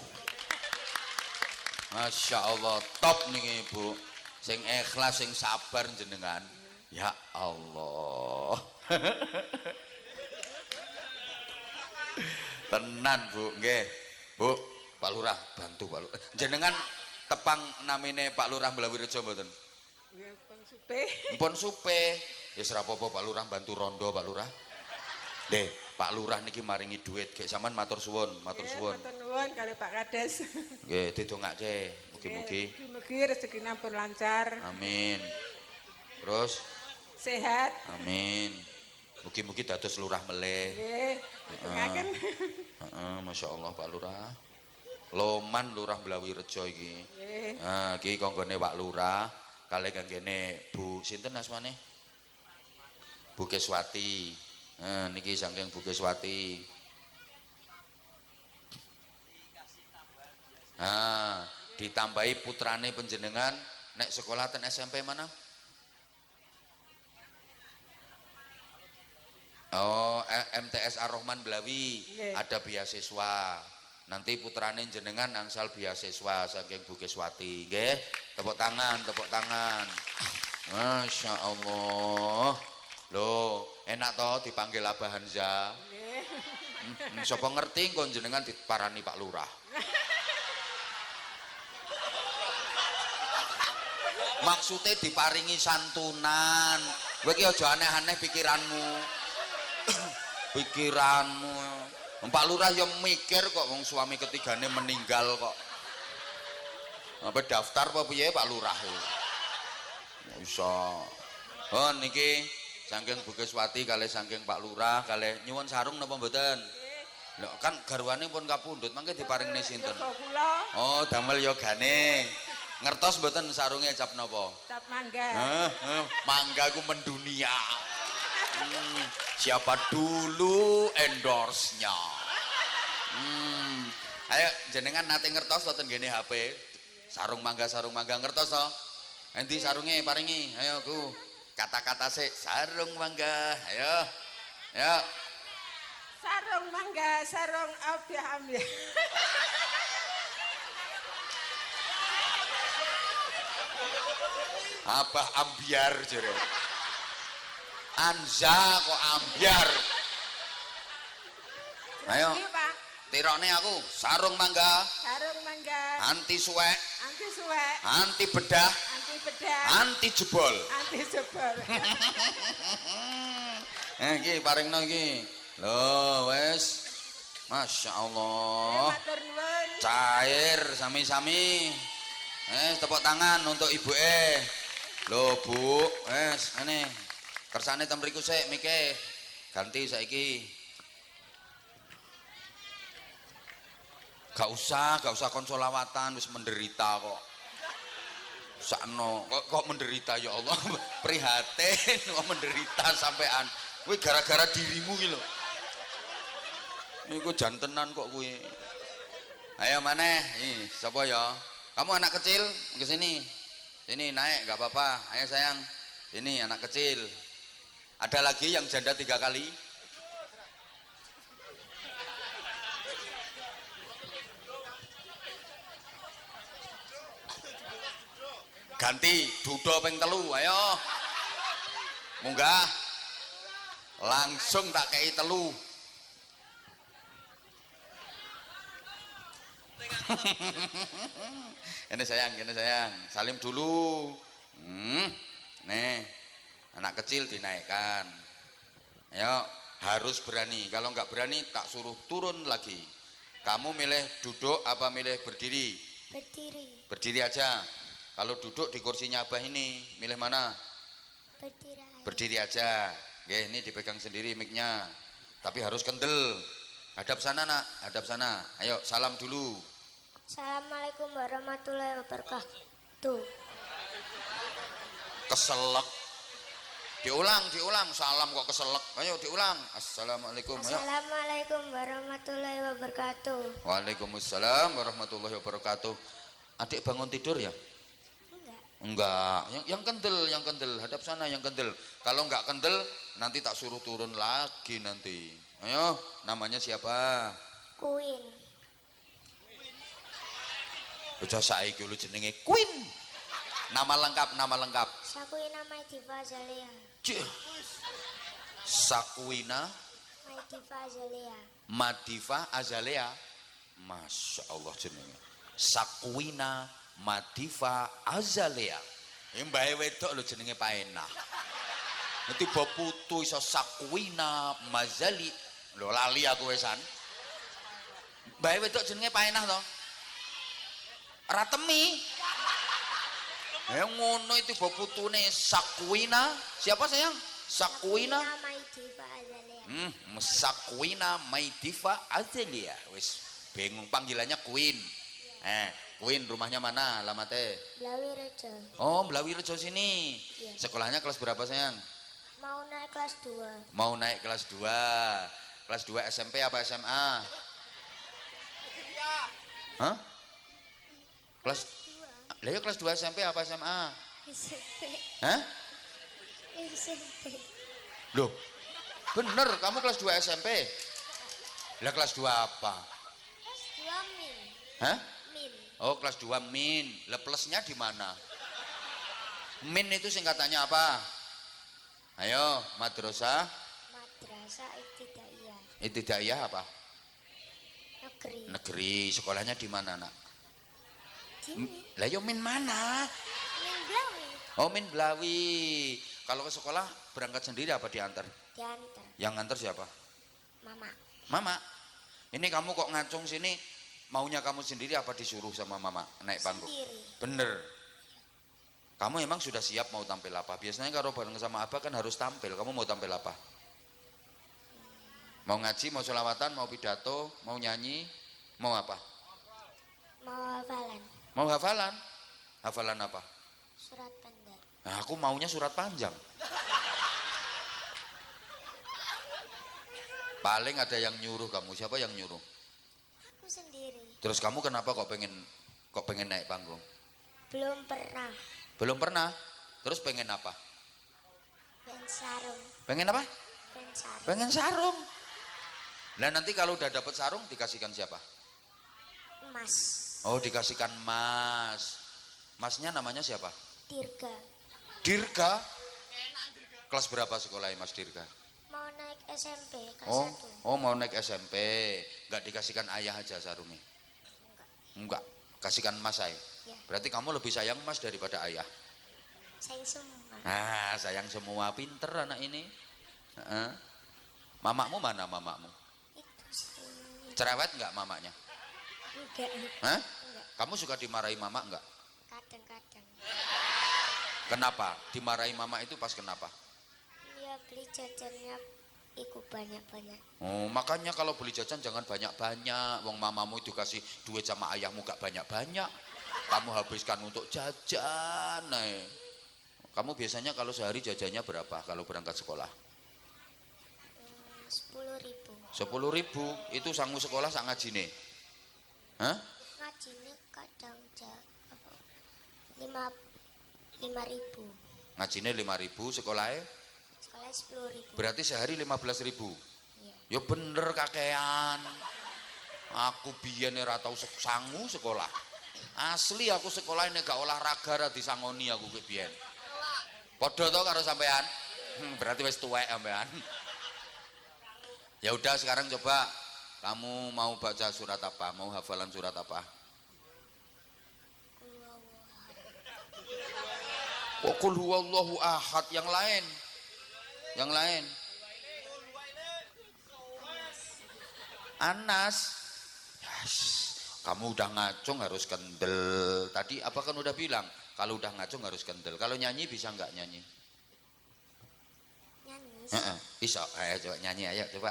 Speaker 1: Masya Allah, top nih ibu, sing ikhlas, sing sabar jenengan. Ya Allah. Tenan Bu, nggih. Bu, Pak Lurah bantu Pak Lurah. Jenengan tepang namine Pak Lurah Blawirjo mboten?
Speaker 2: Nggih, pun supe.
Speaker 1: Mpun supe. Ya ora apa-apa Pak Lurah bantu rondo Pak Lurah. Nggih, Pak Lurah niki maringi duit, gek sampean matur suwun, matur suwun.
Speaker 2: Matur nuwun kali Pak Kades.
Speaker 1: Nggih, didongake mugi-mugi.
Speaker 2: Mugi-mugi rezekine pun lancar.
Speaker 1: Amin. Terus
Speaker 2: Sehat.
Speaker 1: amin. Mugi-mugi dados lurah meleh.
Speaker 2: Nggih. Ditungaken.
Speaker 1: Heeh, Masya Allah Pak Lurah. Loman Lurah Blawirjo iki.
Speaker 2: Nggih.
Speaker 1: Nah, iki konggone Pak Lurah kalih kanggene Bu sinten asmane? Bu Keswati. Nah, niki saking Bu Keswati. Nah, ditambahi putrane panjenengan nek sekolah ten SMP mana? Oh, MTS Ar-Rahman Blawi, ada beasiswa. Nanti putrane jenengan angsal beasiswa saking Bu Keswati, nggih. Tepuk tangan, tepuk tangan. Masya Allah. Loh, enak toh dipanggil Abah Hanza.
Speaker 2: Nggih.
Speaker 1: Sapa ngerti kon jenengan diparani Pak Lurah. Maksudnya diparingi santunan. Kowe iki aja aneh-aneh pikiranmu. Pikiranmu. Pak Lurah yang mikir kok wong suami ketigane meninggal kok. Apa daftar apa piye Pak Lurah iki? Iso. Oh niki saking Bu Keswati kalih saking Pak Lurah kalih nyuwun sarung napa mboten? Lho kan garwane pun kapundhut mangke diparingne sinten? Oh damel yogane. Ngertos mboten sarunge cap napa?
Speaker 2: Cap mangga.
Speaker 1: Mangga ku mendunia. Siapa dulu endorse-nya? Ayo jenengan nate ngertos wonten gene HP. Sarung mangga ngertos to? Endi sarunge paringi? Ayo ku. Kata-kata sik sarung mangga. Ayo. Ayo.
Speaker 2: Sarung mangga, sarung ambyah.
Speaker 1: Abah ambiar jere. Anza kok ambiar. Ayo.
Speaker 2: Iki, Pak.
Speaker 1: Tirone aku sarung mangga.
Speaker 2: Sarung mangga.
Speaker 1: Anti suwek,
Speaker 2: Anti suwek.
Speaker 1: anti bedah,
Speaker 2: Anti bedah.
Speaker 1: anti jebol.
Speaker 2: Anti jebol.
Speaker 1: Iki paringno iki. Lho wis. Masya Allah.
Speaker 2: Matur nuwun.
Speaker 1: Cair sami-sami. Tepuk tangan untuk ibuke. Lho Bu, wis ngene. Kersane ten mriku sik mike. Ganti saiki. Gak usah konsolawatan wis menderita kok. Sakno kok menderita ya Allah. Prihatin kok menderita sampean. Kuwi gara-gara dirimu ki lho. Iku jantenan kok kuwi. Ayo maneh, sapa ya? Kamu anak kecil ke sini. Sini naik gak apa-apa. Ayo sayang. Sini anak kecil. Ada lagi yang janda 3 kali? Ganti dudo ping 3, ayo. Munggah. Langsung tak kei 3. Ini sayang, salim dulu. Nih, Anak kecil dinaikkan. Ayo, harus berani. Kalau nggak berani tak suruh turun lagi. Kamu milih duduk apa milih berdiri?
Speaker 3: Berdiri.
Speaker 1: Berdiri aja. Kalau duduk di kursinya Abah ini, milih mana?
Speaker 3: Berdiri.
Speaker 1: Berdiri aja. Oke, ini dipegang sendiri mic-nya. Tapi harus kendel. Hadap sana nak, hadap sana. Ayo salam dulu.
Speaker 3: Assalamualaikum warahmatullahi wabarakatuh.
Speaker 1: Keselak. Diulang, salam kok keselak. Ayo diulang. Assalamualaikum. Ayo.
Speaker 3: Assalamualaikum warahmatullahi wabarakatuh.
Speaker 1: Waalaikumsalam warahmatullahi wabarakatuh. Adik bangun tidur ya? Enggak. Yang kendel, hadap sana yang kendel. Kalau enggak kendel, nanti tak suruh turun lagi nanti. Ayo, namanya siapa?
Speaker 3: Queen.
Speaker 1: Bocah saiki lu jenenge Queen. Nama lengkap.
Speaker 3: Sakuina Maidiva Azalea.
Speaker 1: Sakuina
Speaker 3: Maidiva Azalea.
Speaker 1: Madiva Azalea. Masya Allah jenenge. Sakuina Madiva Azalea. Ini mbae wedok lu jenenge paenah. Nanti bawa putu iso Sakuina Mazali. Lho lali aku wesan. Mbae wedok jenenge paenah to. Ratemi. Ngono itu bawa putune Sakuina. Siapa sayang? Sakuina
Speaker 3: Maidiva Azalea.
Speaker 1: Sakuina Maidiva Azalea. Wis bingung panggilannya Queen. Queen rumahnya mana alamatnya?
Speaker 3: Blawi Rejo.
Speaker 1: Oh, Blawi Rejo sini.
Speaker 3: Iya.
Speaker 1: Sekolahnya kelas berapa sayang?
Speaker 3: Mau naik kelas 2.
Speaker 1: Mau naik kelas 2. Kelas 2 SMP apa SMA? Hah? Kelas lah ya kelas 2 SMP apa SMA?
Speaker 3: SMP.
Speaker 1: Hah?
Speaker 3: SMP.
Speaker 1: Loh. Bener kamu kelas 2 SMP. Lah kelas 2 apa?
Speaker 3: Kelas 2 min.
Speaker 1: Hah?
Speaker 3: Min.
Speaker 1: Oh, kelas 2 min. Lah plusnya di mana? Min itu singkatannya apa? Ayo, madrasah
Speaker 3: Madrasah Ibtidaiyah.
Speaker 1: Ibtidaiyah apa?
Speaker 3: Negeri.
Speaker 1: Negeri. Sekolahnya di mana, Nak?
Speaker 3: Sini.
Speaker 1: Lah yo min mana?
Speaker 3: Min Blawi.
Speaker 1: Oh, min Blawi. Kalau ke sekolah berangkat sendiri apa diantar?
Speaker 3: Diantar.
Speaker 1: Yang nganter siapa?
Speaker 3: Mama.
Speaker 1: Mama. Ini kamu kok ngacung sini, maunya kamu sendiri apa disuruh sama mama naik panggung?
Speaker 3: Sendiri.
Speaker 1: Bener. Kamu emang sudah siap mau tampil apa? Biasanya kalau bareng sama Abah kan harus tampil. Kamu mau tampil apa? Mau ngaji, mau sholawatan, mau pidato, mau nyanyi, mau apa?
Speaker 3: Mau hafalan.
Speaker 1: Mau hafalan? Hafalan apa?
Speaker 3: Surat pendek.
Speaker 1: Nah, aku maunya surat panjang. Paling ada yang nyuruh kamu. Siapa yang nyuruh?
Speaker 3: Aku sendiri.
Speaker 1: Terus kamu kenapa kok pengen naik panggung?
Speaker 3: Belum pernah.
Speaker 1: Belum pernah. Terus pengen apa?
Speaker 3: Pengen sarung.
Speaker 1: Pengen apa?
Speaker 3: Pengen sarung.
Speaker 1: Pengen sarung. Nah, nanti kalau udah dapet sarung dikasihkan siapa?
Speaker 3: Emas.
Speaker 1: Oh, dikasihkan Mas. Masnya namanya siapa?
Speaker 3: Dirga.
Speaker 1: Dirga. Kelas berapa sekolahnya Mas Dirga?
Speaker 3: Mau naik SMP kelas 1.
Speaker 1: Oh mau naik SMP. Enggak dikasihkan ayah aja sarungnya? Enggak. Kasihkan Mas saya.
Speaker 3: Ya.
Speaker 1: Berarti kamu lebih sayang Mas daripada ayah.
Speaker 3: Sayang semua.
Speaker 1: Ah, sayang semua. Pinter anak ini. Mamakmu mana mamakmu?
Speaker 3: Itu sih.
Speaker 1: Cerewet enggak mamaknya?
Speaker 3: Enggak.
Speaker 1: Hah?
Speaker 3: Enggak.
Speaker 1: Kamu suka dimarahi mama enggak?
Speaker 3: Kadang-kadang.
Speaker 1: Kenapa? Dimarahi mama itu pas kenapa?
Speaker 3: Dia beli jajannya ikut banyak-banyak.
Speaker 1: Oh, makanya kalau beli jajan jangan banyak-banyak. Wong mamamu itu kasih duit sama ayahmu gak banyak-banyak. Kamu habiskan untuk jajan. Kamu biasanya kalau sehari jajannya berapa kalau berangkat sekolah?
Speaker 3: 10.000.
Speaker 1: 10.000. Itu sanggup sekolah sak ngajine. Hah?
Speaker 3: Ngajinya kadang 5.000.
Speaker 1: Ngajine 5.000, sekolahnya?
Speaker 3: Sekolah 10.000.
Speaker 1: Berarti sehari 15.000.
Speaker 3: Iya.
Speaker 1: Ya bener kakean. Aku biyen ora tau sangu sekolah. Asli aku sekolah ini gak olahraga ra disangoni aku ke biyen. Padha to karo sampean? Berarti wis tuwek sampean. Ya udah sekarang coba kamu mau baca surat apa? Mau hafalan surat apa? Qul huwallahu ahad. Yang lain Yang lain. Anas. Yes. Kamu udah ngacung harus kendel. Tadi apa kan udah bilang, kalau udah ngacung harus kendel. Kalau nyanyi bisa nggak nyanyi?
Speaker 3: Nyanyi.
Speaker 1: Bisa. Ayo coba nyanyi, ayo coba.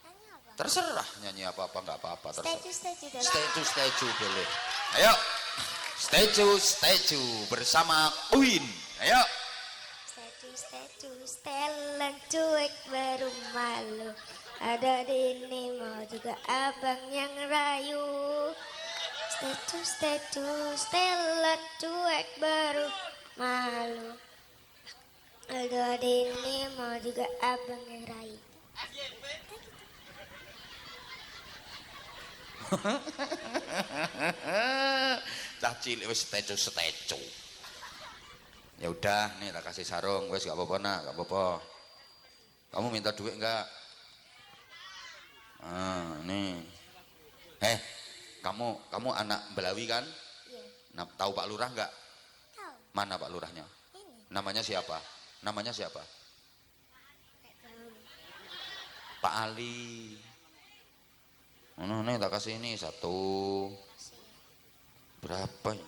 Speaker 3: Nyanyi apa?
Speaker 1: Terserah nyanyi apa-apa nggak apa-apa terserah.
Speaker 3: Statue
Speaker 1: Boleh. Ayo. Statue bersama Queen. Ayo.
Speaker 3: Statue setelan cuek baru malu. Ada Dini mau juga abang yang rayu. Statue setelan cuek baru malu. Ada Dini mau juga abang yang rayu.
Speaker 1: Cah cilik wis statue. Ya udah, nih tak kasih sarung, wes gak apa-apa nak, gak apa-apa. Kamu minta duit enggak? Nih. Kamu anak Belawi kan?
Speaker 3: Iya.
Speaker 1: Nah, tahu Pak Lurah enggak?
Speaker 3: Tahu.
Speaker 1: Mana Pak Lurahnya?
Speaker 3: Ini.
Speaker 1: Namanya siapa? Pak Ali. Nih tak kasih ini satu. Berapa ya?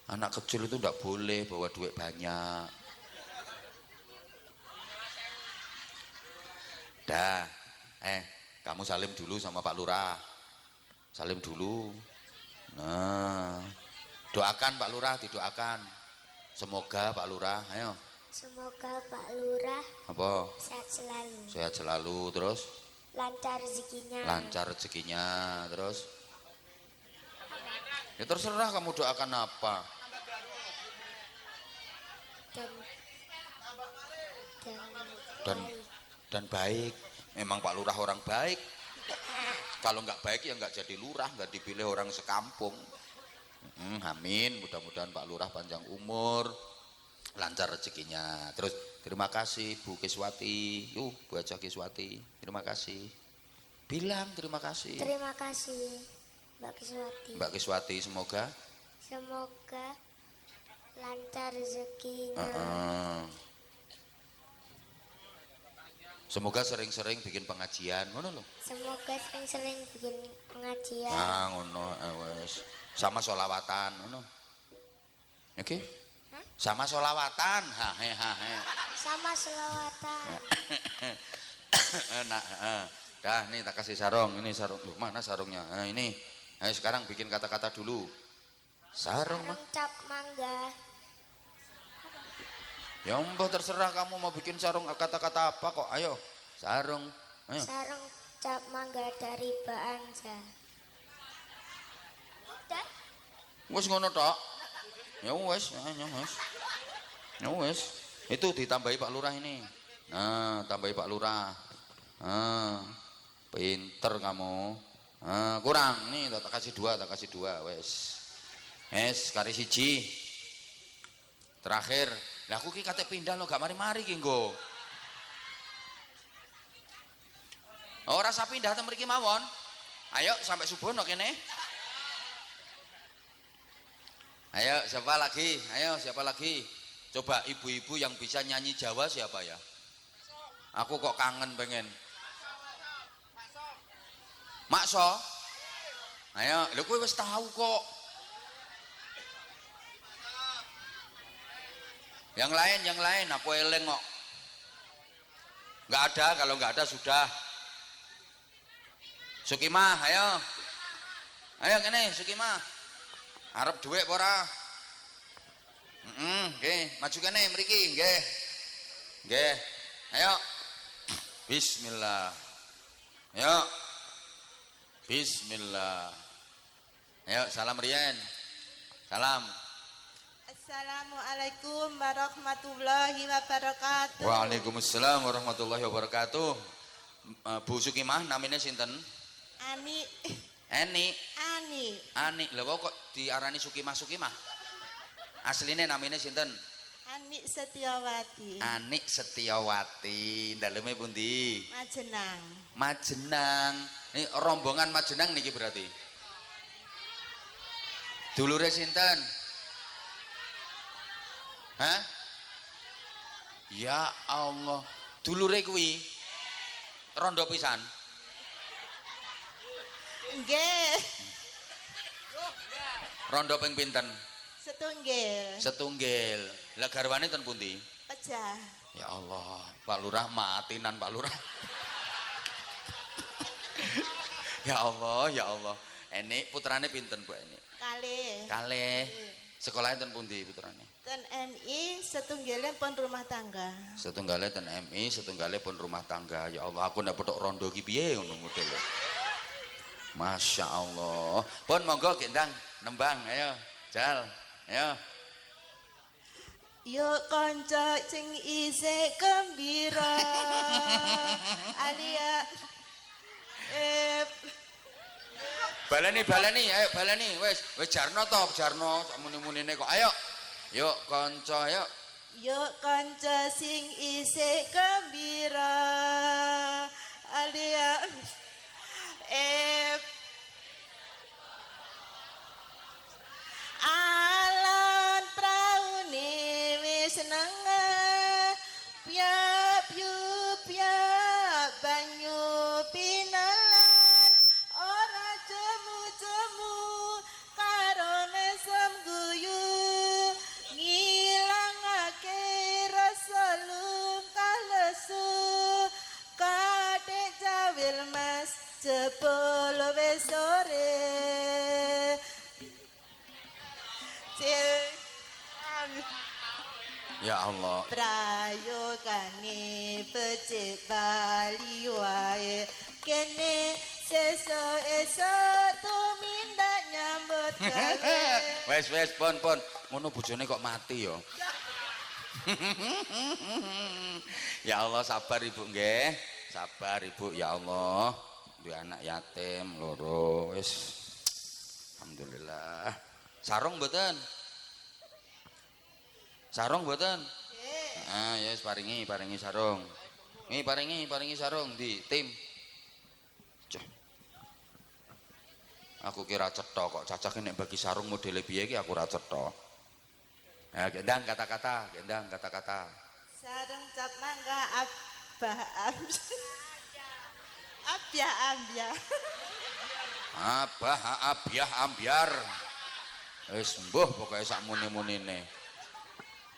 Speaker 1: Anak kecil itu enggak boleh bawa duit banyak. Dah, kamu salim dulu sama Pak Lurah. Salim dulu. Nah, doakan Pak Lurah, didoakan. Semoga Pak Lurah, ayo.
Speaker 3: Semoga Pak Lurah
Speaker 1: Apa?
Speaker 3: sehat selalu.
Speaker 1: Sehat selalu, terus?
Speaker 3: Lancar rezekinya.
Speaker 1: Lancar rezekinya, terus? Ya terserah kamu doakan apa. Dan baik. Memang Pak Lurah orang baik. Kalau nggak baik ya nggak jadi lurah, nggak dipilih orang sekampung. Amin. Mudah-mudahan Pak Lurah panjang umur, lancar rezekinya. Terus terima kasih Bu Kiswati. Bu Haja Kiswati. Terima kasih. Bilang terima kasih.
Speaker 3: Terima kasih Mbak Kiswati.
Speaker 1: Mbak Kiswati, semoga
Speaker 3: lancar rezekinya.
Speaker 1: Semoga sering-sering bikin pengajian, ngono lho.
Speaker 3: Semoga sering-sering bikin pengajian.
Speaker 1: Ngono, wes. Sama sholawatan, ngono. Oke?
Speaker 3: Hah?
Speaker 1: Sama sholawatan,
Speaker 3: Sama selawatan.
Speaker 1: Nah, dah nih tak kasih sarung, ini sarung. Loh, mana sarungnya? Nah, ini. Ayo sekarang bikin kata-kata dulu. Sarung mah.
Speaker 3: Cap mangga.
Speaker 1: Ya mbah terserah kamu mau bikin sarung kata-kata apa kok. Ayo, sarung. Ayo.
Speaker 3: Sarung cap mangga dari Mbak Anja. Udah?
Speaker 1: Wes ngono tok. Ya wes, ya wes. Itu ditambahi Pak Lurah ini. Nah, tambahi Pak Lurah. Pinter kamu. Kurang nih, tak kasih dua, wes. Kari siji. Terakhir. Lah aku ki kate pindah lo gak mari-mari ki nggo. Ora usah pindah te mriki mawon. Ayo sampai subuh no kene. Ayo siapa lagi? Coba ibu-ibu yang bisa nyanyi Jawa siapa ya? Aku kok kangen pengen. Makso. Ayo, lho kowe wis tahu kok. Yang lain aku eleng kok. Enggak ada, kalau enggak ada sudah. Sukimah, ayo. Ayo kene Sukimah. Arep dhuwit apa ora? Nggih, maju kene mriki, nggih. Nggih. Ayo. Bismillah. Ayo. Bismillah. Ayo salam riyen. Salam.
Speaker 2: Assalamualaikum warahmatullahi wabarakatuh.
Speaker 1: Waalaikumsalam warahmatullahi wabarakatuh. Bu Sukimah namanya sinten?
Speaker 2: Ani.
Speaker 1: Ani. Lha kok diarani Sukimah? Asline namanya sinten?
Speaker 2: Ani Setiawati.
Speaker 1: Ani Setiawati. Daleme pundi? Majenang. Ini rombongan Majenang niki berarti. Dulure sinten? Hah? Ya Allah, dulure kuwi rondo pisan.
Speaker 4: Nggih.
Speaker 1: Rondo ping pinten?
Speaker 4: Setunggal.
Speaker 1: Setunggal. Lah garwane ten pundi?
Speaker 4: Pecah.
Speaker 1: Ya Allah, Pak Lurah matinan Pak Lurah. Ya Allah, ya Allah. Enik putrane pinten Bu Enik?
Speaker 4: Kalih.
Speaker 1: Kalih. Sekolahnya ten pundi putrane?
Speaker 4: Ten MI setunggalnya pun rumah tangga.
Speaker 1: Setunggalnya ten MI, setunggalnya pun rumah tangga. Ya Allah, aku ndak petuk rondo ki piye ngono modele. Masya Allah. Pun monggo gendang nembang, ayo. Jal, ayo.
Speaker 4: Yuk kanca sing isih gembira. Alia.
Speaker 1: Baleni, ayo baleni. Wis Jarno to, Jarno sak muni-munine kok. Ayo. Yuk kanca, ayo.
Speaker 4: Yuk kanca sing isih gembira. Alia. Alon praune wis nengah, piap banyu pinalan, ora jemu karo mesem guyu, ngilangake rasa lungkah lesu, kadek jawil mas jebol wis sore.
Speaker 1: Ya Allah.
Speaker 4: Prayogane becik bali wae kene sesuk tumindak nyambut gawe.
Speaker 1: Wes pon. Ngono bojone kok mati ya. Ya Allah sabar Ibu nggih. Sabar Ibu ya Allah. Duwe anak yatim loro wis. Alhamdulillah. Sarung mboten? Sarung mboten? Ah, ya wis paringi sarung. Nggih paringi sarung di tim. Cah. Aku kira cetha kok cacah nek bagi sarung modele piye iki aku ora cetha. Nah, gendang kata-kata.
Speaker 4: Sareng cap mangga abah ambia.
Speaker 1: Abah abiah ambiar. Wis mbuh pokoke sak muni-munine.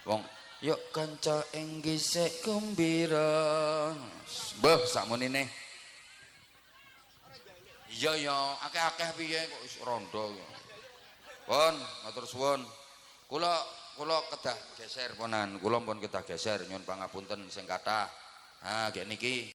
Speaker 1: Wong yuk kanca enggisik gembira. Mbuh sak munine. Iya ya, akeh-akeh piye kok wis rondo. Pun matur suwun. Kula kedah geser ponan. Kula pun kedah geser nyuwun pangapunten sing kathah. Ha, gek niki